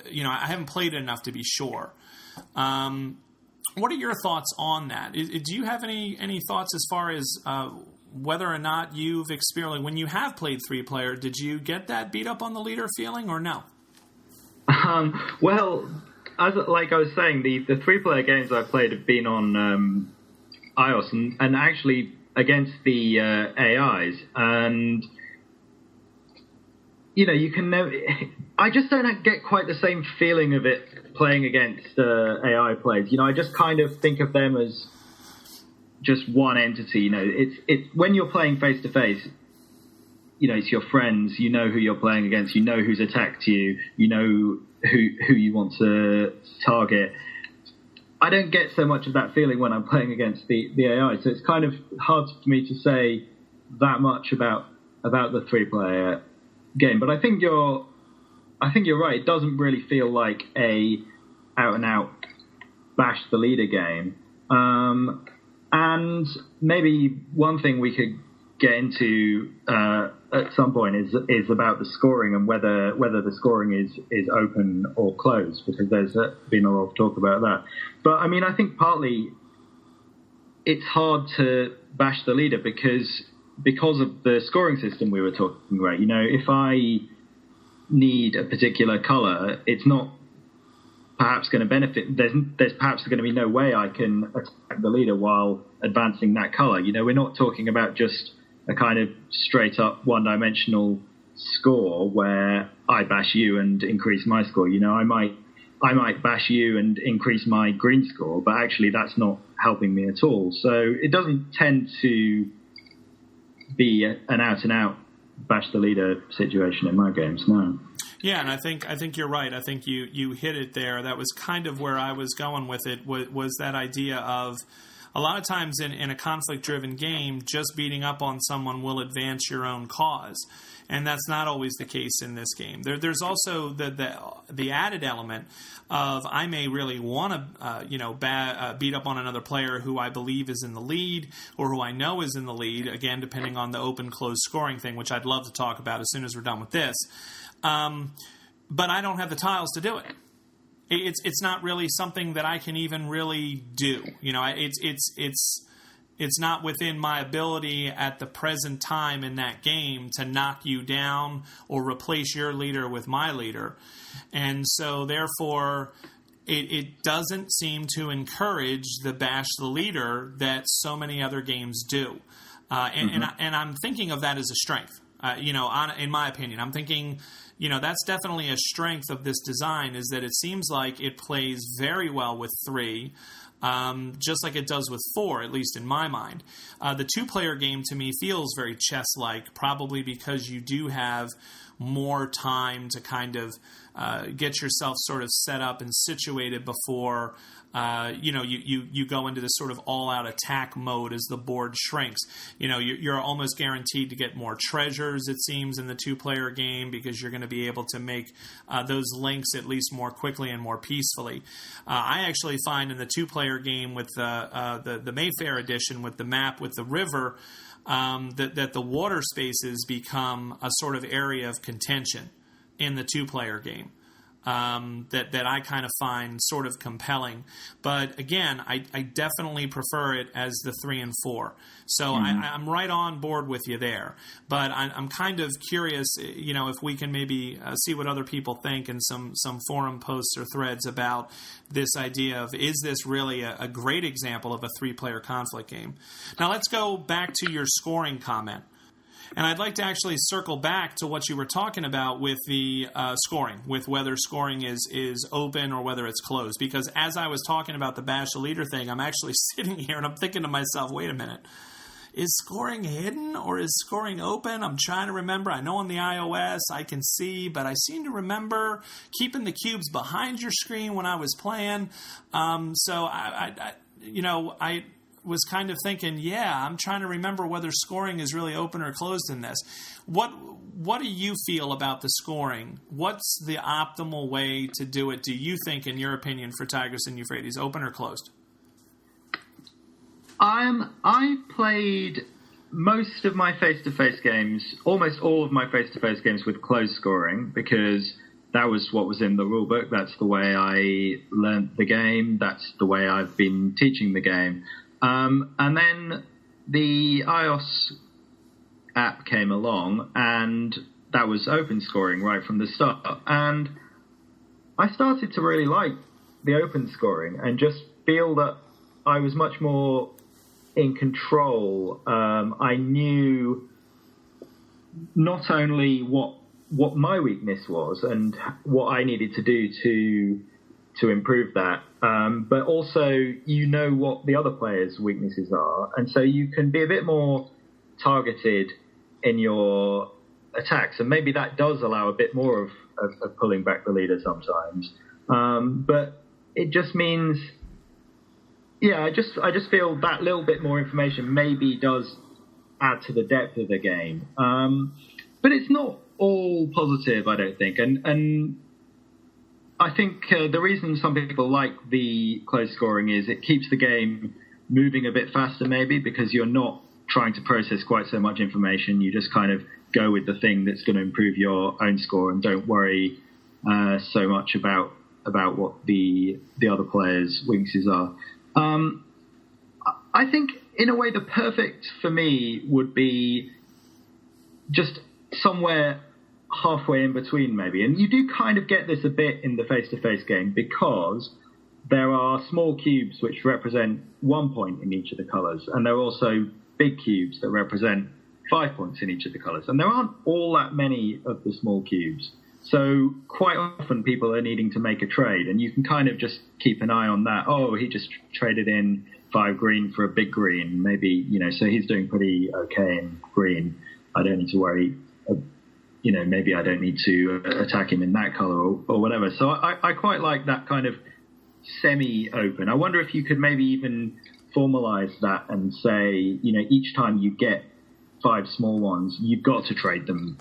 haven't played it enough to be sure. What are your thoughts on that? Do you have any thoughts as far as whether or not you've experienced, when you have played 3-player, did you get that beat up on the leader feeling or no? Well, like I was saying, the 3-player games I've played have been on iOS and actually against the AIs, and you can never. I just don't get quite the same feeling of it playing against AI players. I just kind of think of them as just one entity. It's when you're playing face to face. It's your friends. You know who you're playing against. You know who's attacked you. You know who you want to target. I don't get so much of that feeling when I'm playing against the AI, so it's kind of hard for me to say that much about the 3-player game. But I think you're right. It doesn't really feel like a out and out bash the leader game. And maybe one thing we could get into at some point is about the scoring and whether the scoring is open or closed, because there's been a lot of talk about that. But I think partly it's hard to bash the leader because of the scoring system we were talking about. If I need a particular color, it's not perhaps going to benefit. There's perhaps going to be no way I can attack the leader while advancing that color. We're not talking about just a kind of straight up one-dimensional score where I bash you and increase my score. I might bash you and increase my green score, but actually that's not helping me at all. So it doesn't tend to be an out-and-out bash the leader situation in my games, no. Yeah, and I think you're right. I think you hit it there. That was kind of where I was going with it, was that idea of a lot of times in a conflict-driven game, just beating up on someone will advance your own cause. And that's not always the case in this game. There's also the added element of I may really want to beat up on another player who I believe is in the lead or who I know is in the lead, again, depending on the open-closed scoring thing, which I'd love to talk about as soon as we're done with this. But I don't have the tiles to do it. It's not really something that I can even really do. It's not within my ability at the present time in that game to knock you down or replace your leader with my leader. And so therefore, it doesn't seem to encourage the bash the leader that so many other games do. And I'm thinking of that as a strength. In my opinion, I'm thinking, that's definitely a strength of this design, is that it seems like it plays very well with 3, just like it does with 4, at least in my mind. The 2-player game to me feels very chess-like, probably because you do have more time to kind of get yourself sort of set up and situated before you go into this sort of all-out attack mode as the board shrinks. You're almost guaranteed to get more treasures, it seems, in the 2-player game, because you're going to be able to make those links at least more quickly and more peacefully. I actually find in the 2-player game with the Mayfair edition, with the map with the river, that the water spaces become a sort of area of contention in the 2-player game. That I kind of find sort of compelling. But again, I definitely prefer it as the 3 and 4. So I'm right on board with you there. But I'm kind of curious, if we can maybe see what other people think in some forum posts or threads about this idea of, is this really a great example of a 3-player conflict game? Now let's go back to your scoring comment. And I'd like to actually circle back to what you were talking about with the scoring, with whether scoring is open or whether it's closed. Because as I was talking about the bash the leader thing, I'm actually sitting here and I'm thinking to myself, wait a minute, is scoring hidden or is scoring open? I'm trying to remember. I know on the iOS I can see, but I seem to remember keeping the cubes behind your screen when I was playing. So I was kind of thinking, I'm trying to remember whether scoring is really open or closed in this. What do you feel about the scoring? What's the optimal way to do it, do you think, in your opinion, for Tigris and Euphrates, open or closed? I played most of my face-to-face games, almost all of my face-to-face games, with closed scoring, because that was what was in the rulebook. That's the way I learnt the game. That's the way I've been teaching the game. And then the iOS app came along, and that was open scoring right from the start. And I started to really like the open scoring and just feel that I was much more in control. I knew not only what my weakness was and what I needed to do to improve that, but also what the other players' weaknesses are, and so you can be a bit more targeted in your attacks, and maybe that does allow a bit more of pulling back the leader sometimes. But it just means, I just feel that little bit more information maybe does add to the depth of the game, but it's not all positive, I don't think, and I think the reason some people like the close scoring is it keeps the game moving a bit faster, maybe, because you're not trying to process quite so much information. You just kind of go with the thing that's going to improve your own score and don't worry so much about what the other players' weaknesses are. I think, in a way, the perfect for me would be just somewhere halfway in between, maybe. And you do kind of get this a bit in the face-to-face game, because there are small cubes which represent 1 point in each of the colours, and there are also big cubes that represent 5 points in each of the colours. And there aren't all that many of the small cubes. So quite often people are needing to make a trade, and you can kind of just keep an eye on that. Oh, he just traded in 5 green for a big green. Maybe, so he's doing pretty okay in green. I don't need to worry. Maybe I don't need to attack him in that colour or whatever. So I quite like that kind of semi-open. I wonder if you could maybe even formalise that and say, each time you get 5 small ones, you've got to trade them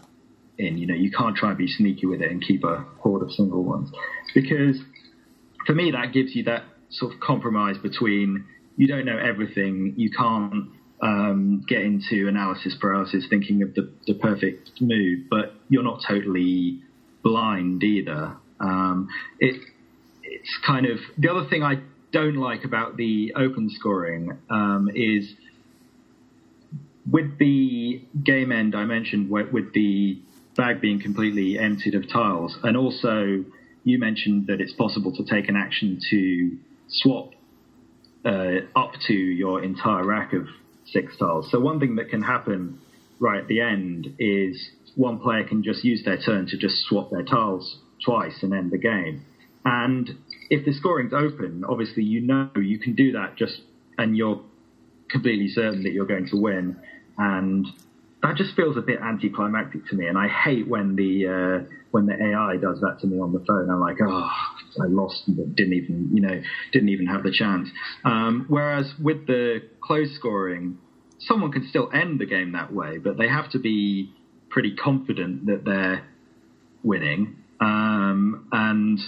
in. You can't try and be sneaky with it and keep a horde of single ones. Because for me, that gives you that sort of compromise between you don't know everything, you can't get into analysis paralysis thinking of the perfect move, but you're not totally blind either. It's kind of the other thing I don't like about the open scoring is with the game end I mentioned, with the bag being completely emptied of tiles, and also you mentioned that it's possible to take an action to swap up to your entire rack of 6 tiles. So one thing that can happen right at the end is one player can just use their turn to just swap their tiles twice and end the game. And if the scoring's open, obviously you can do that and you're completely certain that you're going to win. And that just feels a bit anticlimactic to me. And I hate when the AI does that to me on the phone. I'm like, oh, I lost, but didn't even have the chance. Whereas with the close scoring, someone can still end the game that way, but they have to be pretty confident that they're winning. And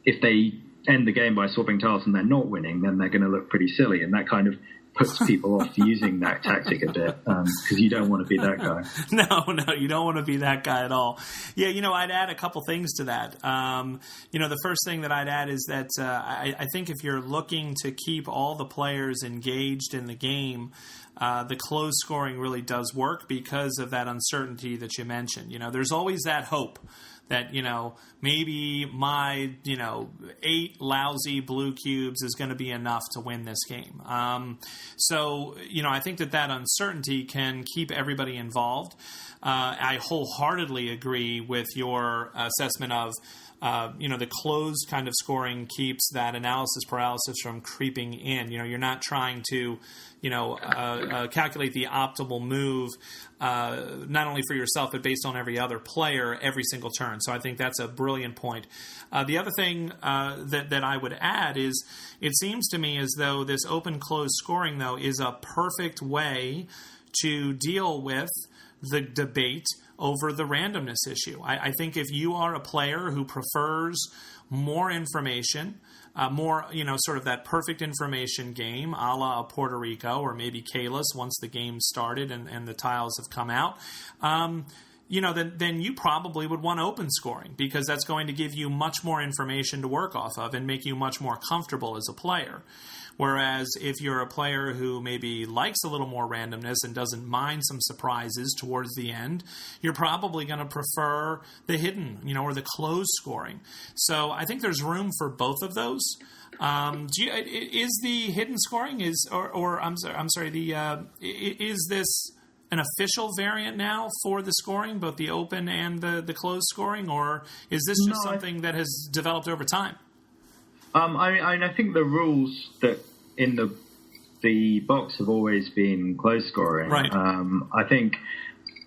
if they end the game by swapping tiles and they're not winning, then they're going to look pretty silly. And that kind of puts people off using that tactic a bit, because you don't want to be that guy. No, you don't want to be that guy at all. Yeah, I'd add a couple things to that. The first thing that I'd add is that I think if you're looking to keep all the players engaged in the game, the close scoring really does work because of that uncertainty that you mentioned. There's always that hope that, maybe my, 8 lousy blue cubes is going to be enough to win this game. So, I think that uncertainty can keep everybody involved. I wholeheartedly agree with your assessment of, the closed kind of scoring keeps that analysis paralysis from creeping in. You're not trying to, calculate the optimal move, not only for yourself, but based on every other player every single turn. So I think that's a brilliant point. The other thing that I would add is it seems to me as though this open-closed scoring, though, is a perfect way to deal with the debate over the randomness issue. I think if you are a player who prefers more information, more, sort of that perfect information game, a la Puerto Rico or maybe Kalis once the game started and the tiles have come out, then you probably would want open scoring because that's going to give you much more information to work off of and make you much more comfortable as a player. Whereas if you're a player who maybe likes a little more randomness and doesn't mind some surprises towards the end, you're probably going to prefer the hidden, or the closed scoring. So I think there's room for both of those. Is the hidden scoring is this an official variant now for the scoring, both the open and the closed scoring, or is this just something that has developed over time? I think the rules that in the box have always been close scoring. Right. I think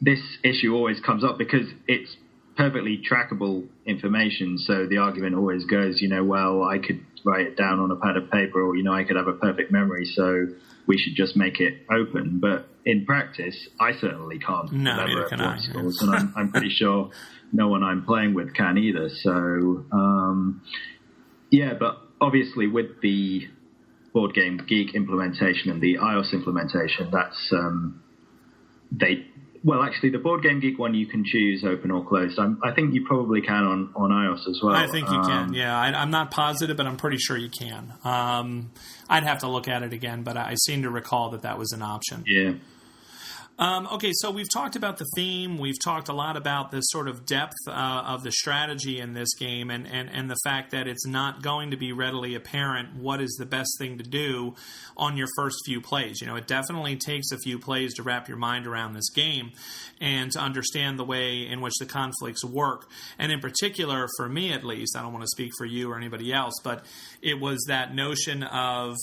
this issue always comes up because it's perfectly trackable information. So the argument always goes, well, I could write it down on a pad of paper, or I could have a perfect memory, so we should just make it open. But in practice, I certainly can't remember what scores, and I'm pretty sure no one I'm playing with can either. So. Yeah, but obviously with the Board Game Geek implementation and the iOS implementation, that's the Board Game Geek one you can choose open or closed. I think you probably can on iOS as well. I think you can. Yeah, I'm not positive, but I'm pretty sure you can. I'd have to look at it again, but I seem to recall that was an option. Yeah. Okay, so we've talked about the theme. We've talked a lot about the sort of depth of the strategy in this game and the fact that it's not going to be readily apparent what is the best thing to do on your first few plays. It definitely takes a few plays to wrap your mind around this game and to understand the way in which the conflicts work. And in particular, for me at least, I don't want to speak for you or anybody else, but it was that notion of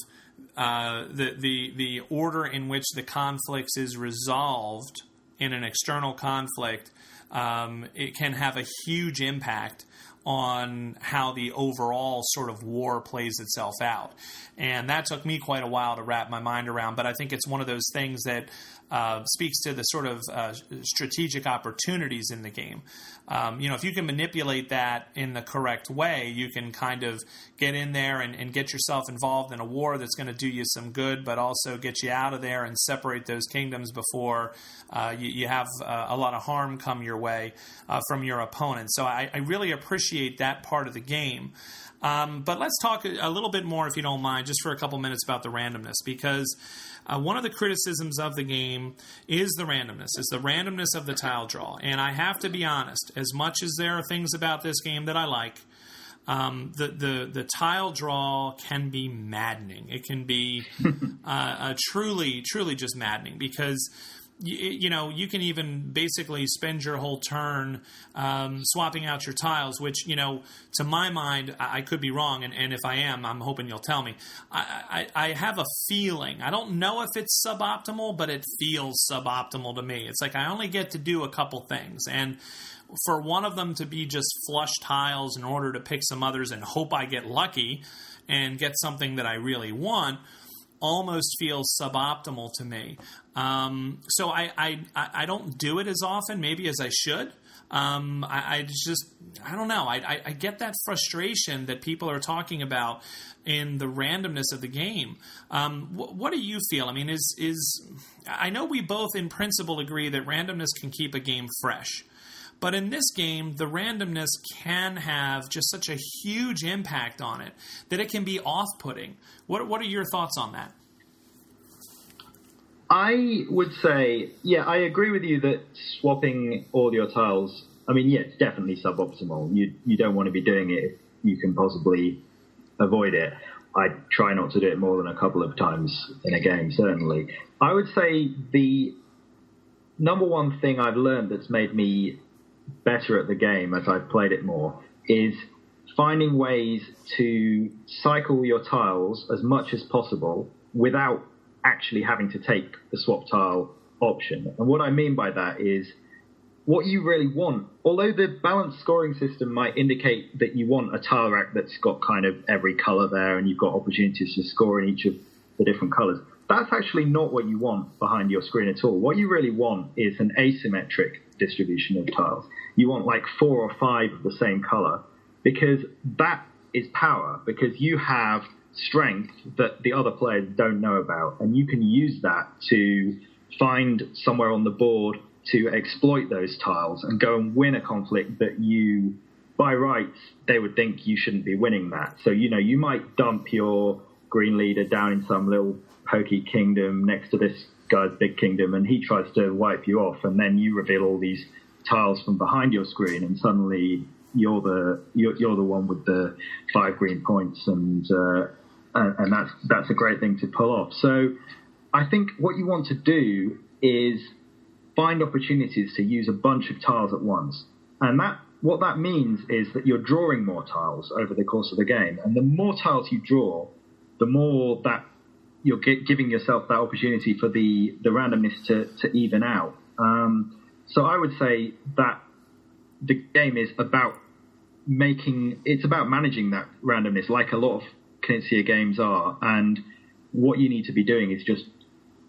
the order in which the conflicts is resolved in an external conflict, it can have a huge impact on how the overall sort of war plays itself out. And that took me quite a while to wrap my mind around, but I think it's one of those things that speaks to the sort of strategic opportunities in the game. If you can manipulate that in the correct way, you can kind of get in there and get yourself involved in a war that's going to do you some good, but also get you out of there and separate those kingdoms before you have a lot of harm come your way from your opponent. So I really appreciate that part of the game. But let's talk a little bit more, if you don't mind, just for a couple minutes about the randomness, because one of the criticisms of the game is the randomness of the tile draw. And I have to be honest, as much as there are things about this game that I like, the tile draw can be maddening. It can be truly just maddening because you can even basically spend your whole turn swapping out your tiles, which, to my mind, I could be wrong, and if I am, I'm hoping you'll tell me. I have a feeling. I don't know if it's suboptimal, but it feels suboptimal to me. It's like I only get to do a couple things, and for one of them to be just flush tiles in order to pick some others and hope I get lucky and get something that I really want almost feels suboptimal to me. So I don't do it as often, maybe as I should. I don't know. I get that frustration that people are talking about in the randomness of the game. What do you feel? I mean, I know we both in principle agree that randomness can keep a game fresh. But in this game, the randomness can have just such a huge impact on it that it can be off-putting. What are your thoughts on that? I would say, I agree with you that swapping all your tiles, it's definitely suboptimal. You don't want to be doing it if you can possibly avoid it. I try not to do it more than a couple of times in a game, certainly. I would say the number one thing I've learned that's made me better at the game as I've played it more is finding ways to cycle your tiles as much as possible without actually having to take the swap tile option. And what I mean by that is what you really want. Although the balanced scoring system might indicate that you want a tile rack that's got kind of every color there and you've got opportunities to score in each of the different colors, that's actually not what you want behind your screen at all. What you really want is an asymmetric distribution of tiles. You want like 4 or 5 of the same color, because that is power, because you have strength that the other players don't know about, and you can use that to find somewhere on the board to exploit those tiles and go and win a conflict that you, by rights, they would think you shouldn't be winning that. So, you might dump your green leader down in some little pokey kingdom next to this guy's big kingdom, and he tries to wipe you off, and then you reveal all these tiles from behind your screen, and suddenly you're the one with the 5 green points, and that's a great thing to pull off. So I think what you want to do is find opportunities to use a bunch of tiles at once, and what that means is that you're drawing more tiles over the course of the game, and the more tiles you draw, the more that you're giving yourself that opportunity for the randomness to even out. So I would say that the game is about managing that randomness, like a lot of Knizia games are, and what you need to be doing is just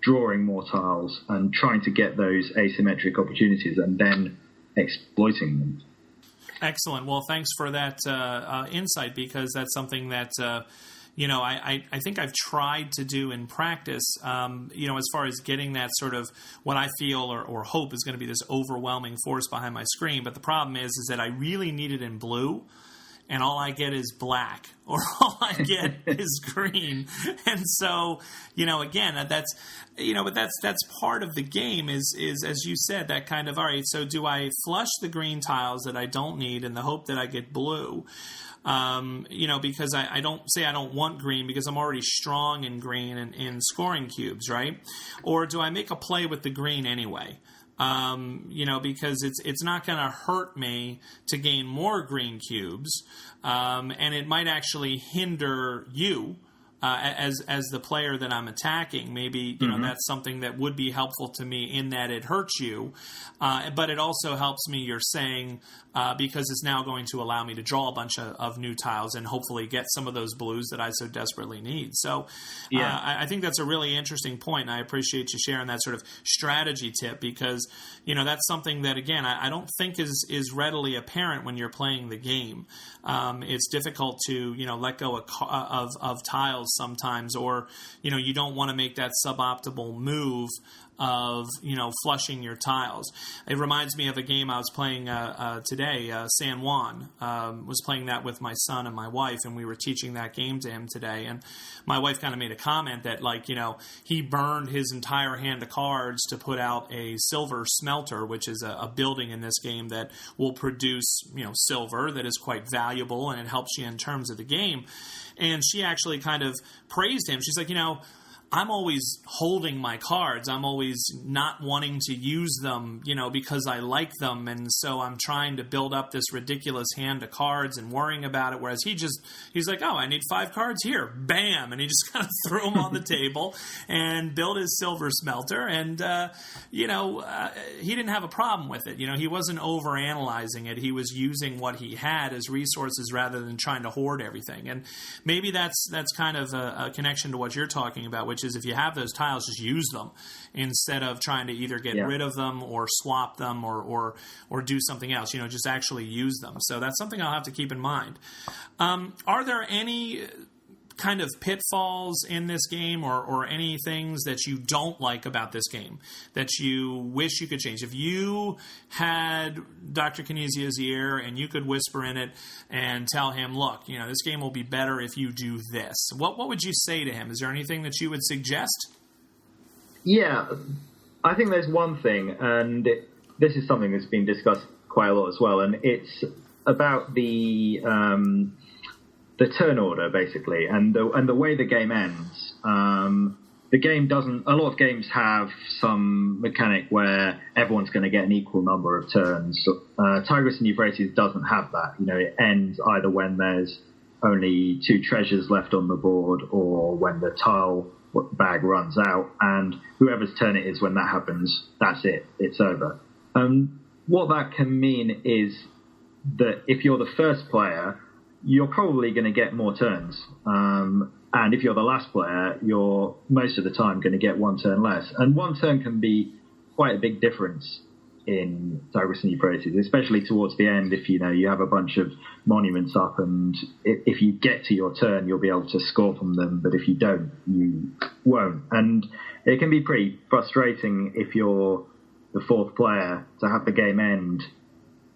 drawing more tiles and trying to get those asymmetric opportunities and then exploiting them. Excellent. Well, thanks for that insight, because that's something that I think I've tried to do in practice, as far as getting that sort of what I feel or hope is going to be this overwhelming force behind my screen. But the problem is that I really need it in blue, and all I get is black, or all I get is green. And so, again, that's part of the game is, as you said, that kind of, all right, so do I flush the green tiles that I don't need in the hope that I get blue? Because I don't want green because I'm already strong in green and in scoring cubes, right? Or do I make a play with the green anyway? Because it's not going to hurt me to gain more green cubes, and it might actually hinder you as the player that I'm attacking. Maybe that's something that would be helpful to me in that it hurts you, but it also helps me, you're saying, because it's now going to allow me to draw a bunch of new tiles and hopefully get some of those blues that I so desperately need. So I think that's a really interesting point, and I appreciate you sharing that sort of strategy tip, because that's something that, again, I don't think is readily apparent when you're playing the game. It's difficult to let go of tiles sometimes, or you don't want to make that suboptimal move of, flushing your tiles. It reminds me of a game I was playing today, San Juan. Was playing that with my son and my wife, and we were teaching that game to him today. And my wife kind of made a comment that, he burned his entire hand of cards to put out a silver smelter, which is a building in this game that will produce, silver that is quite valuable, and it helps you in terms of the game. And she actually kind of praised him. She's like, I'm always holding my cards. I'm always not wanting to use them, because I like them. And so I'm trying to build up this ridiculous hand of cards and worrying about it. Whereas he's like, oh, I need 5 cards here. Bam. And he just kind of threw them on the table and built his silver smelter. And, he didn't have a problem with it. He wasn't overanalyzing it. He was using what he had as resources rather than trying to hoard everything. And maybe that's kind of a connection to what you're talking about, which is if you have those tiles, just use them instead of trying to either get rid of them or swap them or do something else. Just actually use them. So that's something I'll have to keep in mind. Are there any kind of pitfalls in this game or any things that you don't like about this game that you wish you could change? If you had Dr. Kinesio's ear and you could whisper in it and tell him, look, this game will be better if you do this, what would you say to him? Is there anything that you would suggest? Yeah, I think there's one thing, and this is something that's been discussed quite a lot as well, and it's about the turn order, basically, and the way the game ends. The game doesn't. A lot of games have some mechanic where everyone's going to get an equal number of turns. Tigris and Euphrates doesn't have that. It ends either when there's only 2 treasures left on the board, or when the tile bag runs out, and whoever's turn it is when that happens, that's it. It's over. What that can mean is that if you're the first player, you're probably going to get more turns. And if you're the last player, you're most of the time going to get 1 turn less. And 1 turn can be quite a big difference in Tigris and Euphrates, especially towards the end. If you have a bunch of monuments up, and if you get to your turn, you'll be able to score from them. But if you don't, you won't. And it can be pretty frustrating if you're the 4th player to have the game end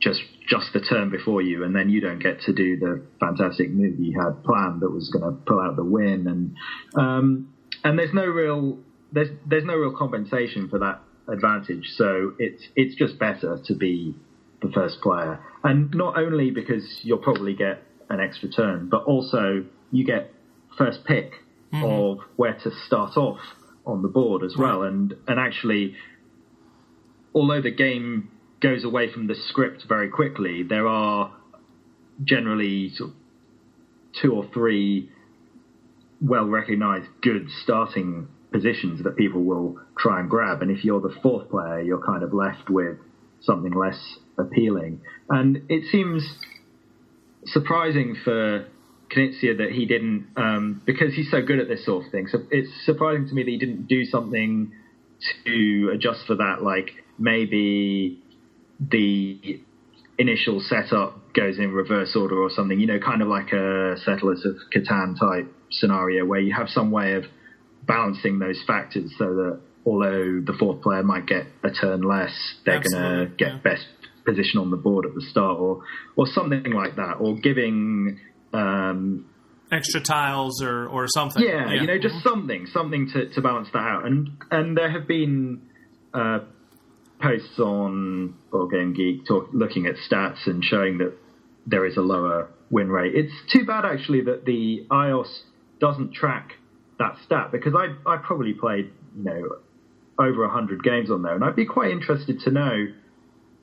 just the turn before you, and then you don't get to do the fantastic move you had planned that was going to pull out the win, and there's no real compensation for that advantage. So it's just better to be the first player, and not only because you'll probably get an extra turn, but also you get first pick of where to start off on the board as well, and actually, although the game goes away from the script very quickly, there are generally sort of 2 or 3 well-recognised good starting positions that people will try and grab. And if you're the 4th player, you're kind of left with something less appealing. And it seems surprising for Knizia that he didn't, because he's so good at this sort of thing. So it's surprising to me that he didn't do something to adjust for that, like maybe the initial setup goes in reverse order or something, kind of like a Settlers of Catan type scenario where you have some way of balancing those factors so that although the 4th player might get a turn less, they're going to get best position on the board at the start, or something like that, or giving extra tiles or something. Yeah, just something to balance that out. And there have been posts on Board Game Geek looking at stats and showing that there is a lower win rate. It's too bad, actually, that the iOS doesn't track that stat, because I probably played, over 100 games on there, and I'd be quite interested to know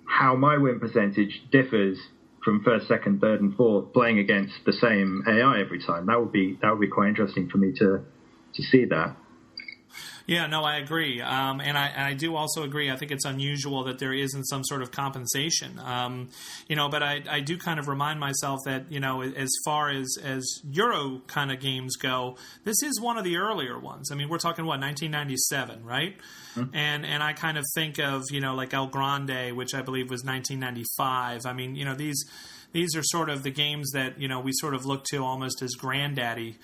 how my win percentage differs from 1st, 2nd, 3rd, and 4th playing against the same AI every time. That would be quite interesting for me to see that. Yeah, no, I agree. And I do also agree. I think it's unusual that there isn't some sort of compensation. But I do kind of remind myself that, as far as Euro kind of games go, this is one of the earlier ones. I mean, we're talking, 1997, right? Mm-hmm. And I kind of think of, like El Grande, which I believe was 1995. I mean, these these are sort of the games that, we sort of look to almost as granddaddy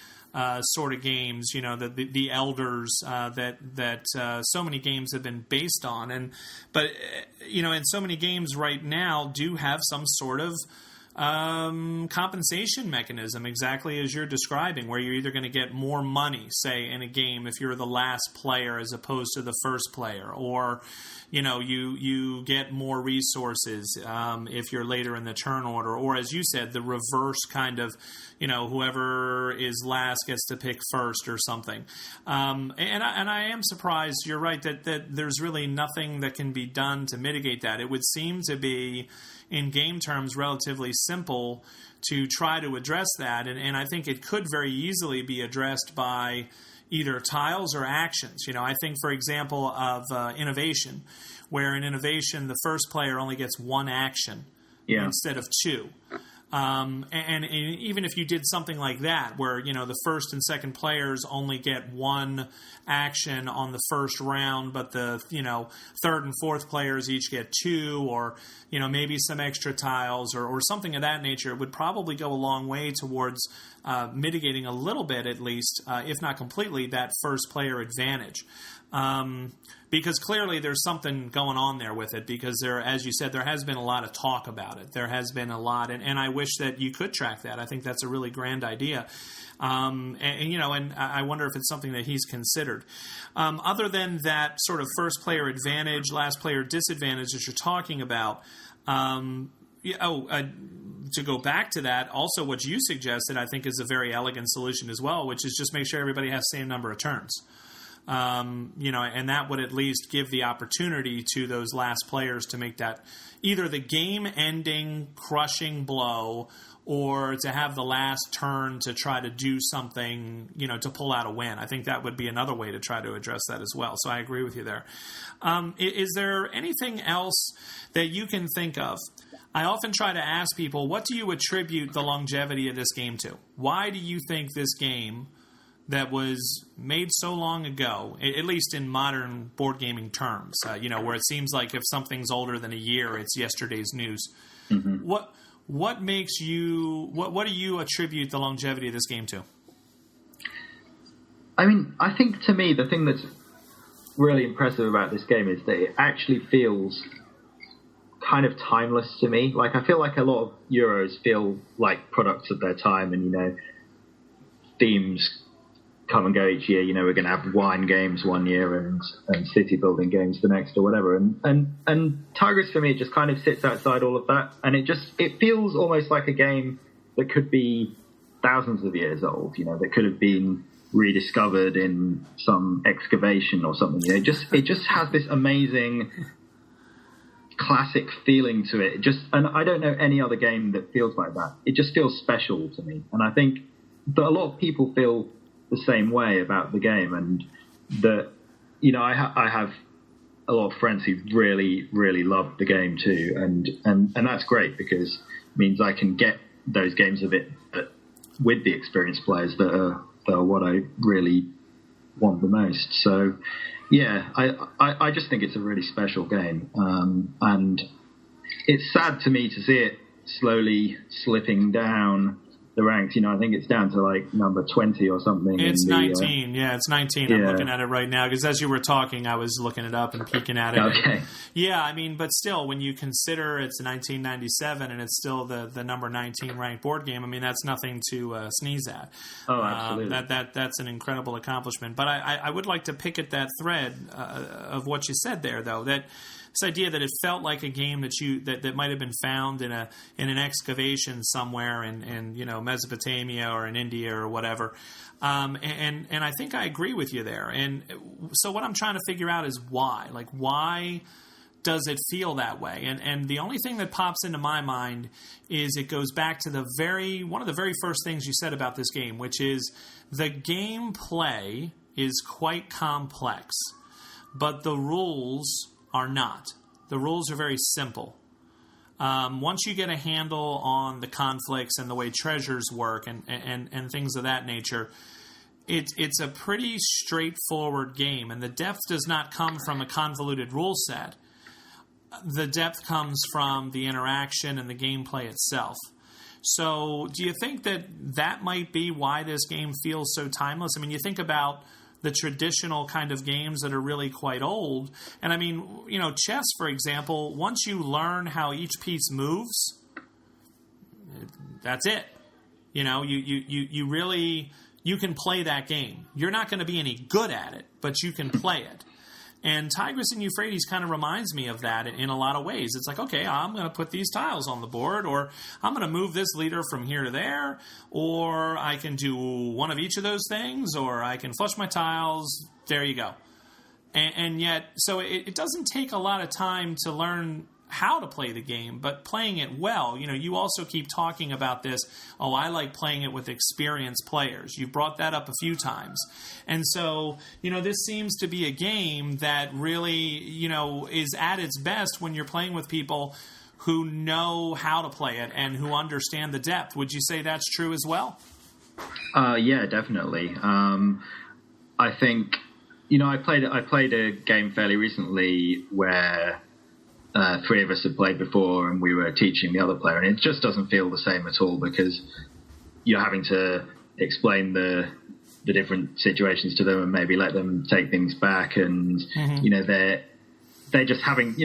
sort of games, the elders that so many games have been based on. But so many games right now do have some sort of compensation mechanism, exactly as you're describing, where you're either going to get more money, say, in a game if you're the last player as opposed to the first player, or you get more resources if you're later in the turn order, or as you said, the reverse kind of, whoever is last gets to pick first or something. And I am surprised, you're right, that there's really nothing that can be done to mitigate that. It would seem to be, in game terms, relatively simple to try to address that, and I think it could very easily be addressed by either tiles or actions. I think, for example, of innovation, where in innovation the first player only gets one action instead of two. And even if you did something like that, where, the first and second players only get one action on the first round, but the, third and fourth players each get two, or, maybe some extra tiles or something of that nature, it would probably go a long way towards mitigating a little bit, at least, if not completely, that first player advantage. Because clearly there's something going on there with it, because there, as you said, there has been a lot of talk about it. There has been a lot, and I wish that you could track that. I think that's a really grand idea. And I wonder if it's something that he's considered. Other than that sort of first player advantage, last player disadvantage that you're talking about, to go back to that, also what you suggested, I think, is a very elegant solution as well, which is just make sure everybody has the same number of turns. And that would at least give the opportunity to those last players to make that either the game-ending crushing blow, or to have the last turn to try to do something, to pull out a win. I think that would be another way to try to address that as well. So I agree with you there. Is there anything else that you can think of? I often try to ask people, what do you attribute the longevity of this game to? Why do you think this game that was made so long ago, at least in modern board gaming terms, where it seems like if something's older than a year, it's yesterday's news. Mm-hmm. What makes you? What do you attribute the longevity of this game to? I mean, I think to me the thing that's really impressive about this game is that it actually feels kind of timeless to me. Like, I feel like a lot of Euros feel like products of their time, and themes come and go each year. We're going to have wine games one year and city building games the next, or whatever. And Tigris, for me, just kind of sits outside all of that, and it feels almost like a game that could be thousands of years old. That could have been rediscovered in some excavation or something. It just has this amazing classic feeling to it. And I don't know any other game that feels like that. It just feels special to me, and I think that a lot of people feel the same way about the game, and that I have a lot of friends who really, really love the game too, and that's great, because it means I can get those games of it with the experienced players that are what I really want the most. So yeah, I just think it's a really special game, and it's sad to me to see it slowly slipping down the ranks. I think it's down to like number 20 or something. It's 19. It's 19. Yeah. I'm looking at it right now, because as you were talking, I was looking it up and peeking at it. Okay. But still, when you consider it's 1997 and it's still the number 19 ranked board game, that's nothing to sneeze at. Oh, absolutely. That's an incredible accomplishment. But I would like to pick at that thread of what you said there, though, that this idea that it felt like a game that might have been found in an excavation somewhere in Mesopotamia or in India or whatever, and I think I agree with you there. And so what I'm trying to figure out is why. Like, why does it feel that way? And the only thing that pops into my mind is it goes back to one of the very first things you said about this game, which is the gameplay is quite complex, but the rules are not. The rules are very simple. Once you get a handle on the conflicts and the way treasures work and things of that nature, it's a pretty straightforward game. And the depth does not come from a convoluted rule set. The depth comes from the interaction and the gameplay itself. So do you think that might be why this game feels so timeless? I mean, you think about the traditional kind of games that are really quite old. And I mean, chess, for example, once you learn how each piece moves, that's it. You really, you can play that game. You're not going to be any good at it, but you can play it. And Tigris and Euphrates kind of reminds me of that in a lot of ways. It's like, okay, I'm going to put these tiles on the board, or I'm going to move this leader from here to there, or I can do one of each of those things, or I can flush my tiles. There you go. And yet, so it doesn't take a lot of time to learn how to play the game, but playing it well. You also keep talking about this, I like playing it with experienced players. You've brought that up a few times. And so, this seems to be a game that really, is at its best when you're playing with people who know how to play it and who understand the depth. Would you say that's true as well? Yeah, definitely. I think, I played a game fairly recently where three of us had played before and we were teaching the other player, and it just doesn't feel the same at all because you're having to explain the different situations to them and maybe let them take things back, and they're just having,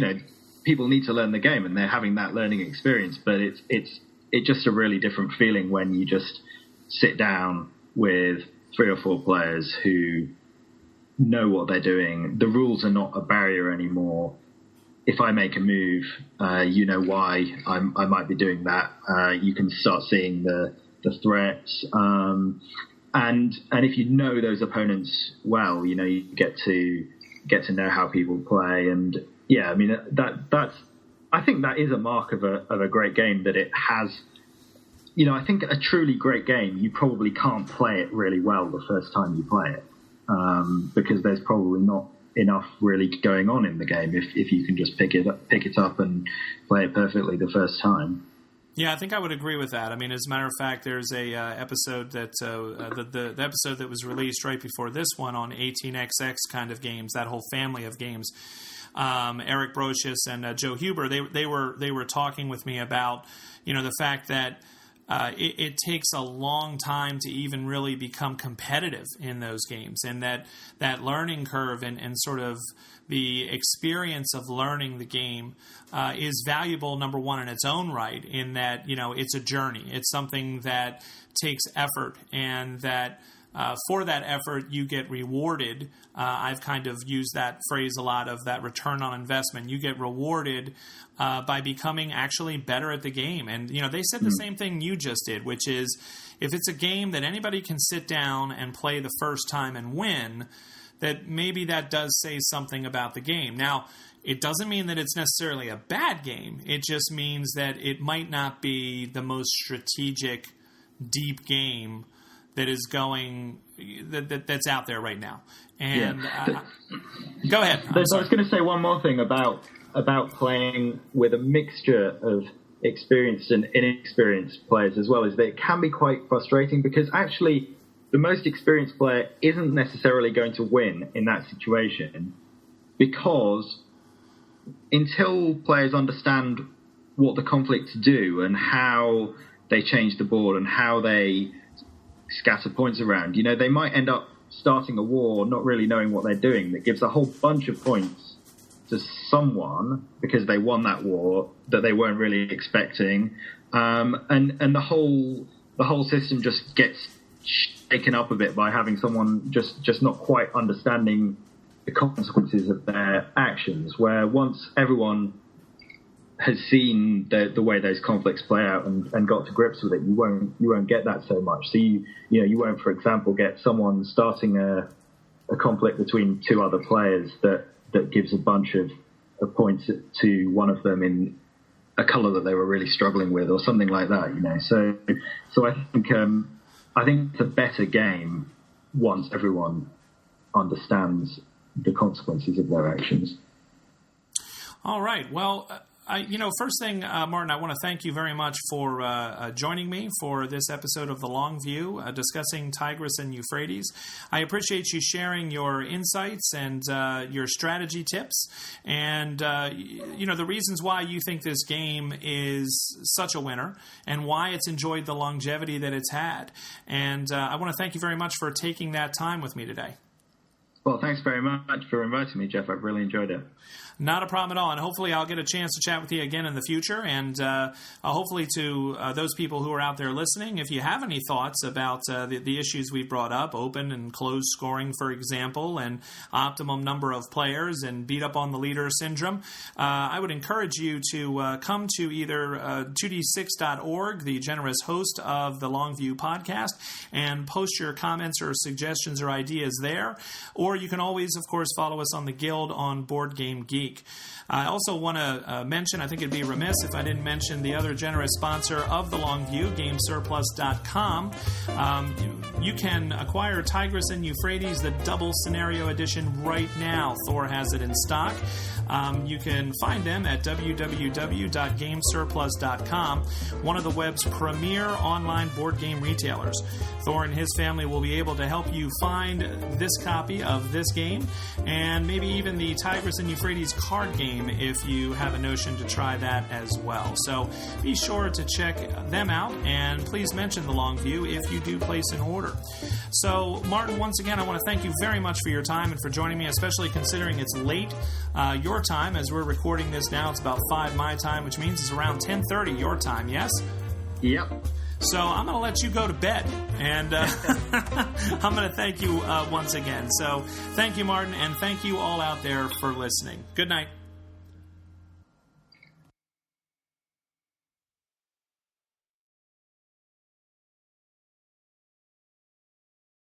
people need to learn the game and they're having that learning experience, but it's just a really different feeling when you just sit down with three or four players who know what they're doing. The rules are not a barrier anymore. If I make a move, you know why I might be doing that. You can start seeing the threats, and if you know those opponents well, you get to know how people play. And yeah, I mean that's I think that is a mark of a great game, that it has. I think a truly great game, you probably can't play it really well the first time you play it, because there's probably not enough really going on in the game if you can just pick it up and play it perfectly the first time. Yeah, I think I would agree with that. I mean, as a matter of fact, there's a episode that the episode that was released right before this one on 18xx kind of games, that whole family of games. Eric Brocious and Joe Huber, they were talking with me about the fact that it takes a long time to even really become competitive in those games, and that learning curve and sort of the experience of learning the game is valuable, number one, in its own right, in that, it's a journey. It's something that takes effort, and that for that effort, you get rewarded. I've kind of used that phrase a lot, of that return on investment. You get rewarded by becoming actually better at the game. And, they said the same thing you just did, which is if it's a game that anybody can sit down and play the first time and win, that maybe that does say something about the game. Now, it doesn't mean that it's necessarily a bad game. It just means that it might not be the most strategic, deep game that is going that's out there right now. And go ahead. I was going to say one more thing about playing with a mixture of experienced and inexperienced players as well, is that it can be quite frustrating, because actually the most experienced player isn't necessarily going to win in that situation, because until players understand what the conflicts do and how they change the board and how they scatter points around, they might end up starting a war not really knowing what they're doing, that gives a whole bunch of points to someone because they won that war that they weren't really expecting, and the whole system just gets shaken up a bit by having someone just not quite understanding the consequences of their actions, where once everyone has seen the way those conflicts play out and got to grips with it, you won't get that so much. So you won't, for example, get someone starting a conflict between two other players that gives a bunch of points to one of them in a color that they were really struggling with, or something like that. So I think it's a better game once everyone understands the consequences of their actions. All right. Well, First thing, Martin, I want to thank you very much for joining me for this episode of The Long View, discussing Tigris and Euphrates. I appreciate you sharing your insights and your strategy tips, and the reasons why you think this game is such a winner and why it's enjoyed the longevity that it's had. And I want to thank you very much for taking that time with me today. Well, thanks very much for inviting me, Jeff. I've really enjoyed it. Not a problem at all, and hopefully I'll get a chance to chat with you again in the future, and hopefully to those people who are out there listening, if you have any thoughts about the issues we've brought up, open and closed scoring, for example, and optimum number of players and beat up on the leader syndrome, I would encourage you to come to either 2d6.org, the generous host of the Longview podcast, and post your comments or suggestions or ideas there, or you can always, of course, follow us on the Guild on Board Game Geek. I also want to mention, I think it'd be remiss if I didn't mention the other generous sponsor of the Longview, GameSurplus.com. You can acquire Tigris and Euphrates, the double scenario edition, right now. Thor has it in stock. You can find them at www.gamesurplus.com, one of the web's premier online board game retailers. Thor and his family will be able to help you find this copy of this game, and maybe even the Tigris and Euphrates card game if you have a notion to try that as well. So be sure to check them out, and please mention the Longview if you do place an order. So, Martin, once again, I want to thank you very much for your time and for joining me, especially considering it's late your time. As we're recording this now, it's about 5 my time, which means it's around 10:30 your time, yes? Yep. So I'm going to let you go to bed, and I'm going to thank you once again. So thank you, Martin, and thank you all out there for listening. Good night.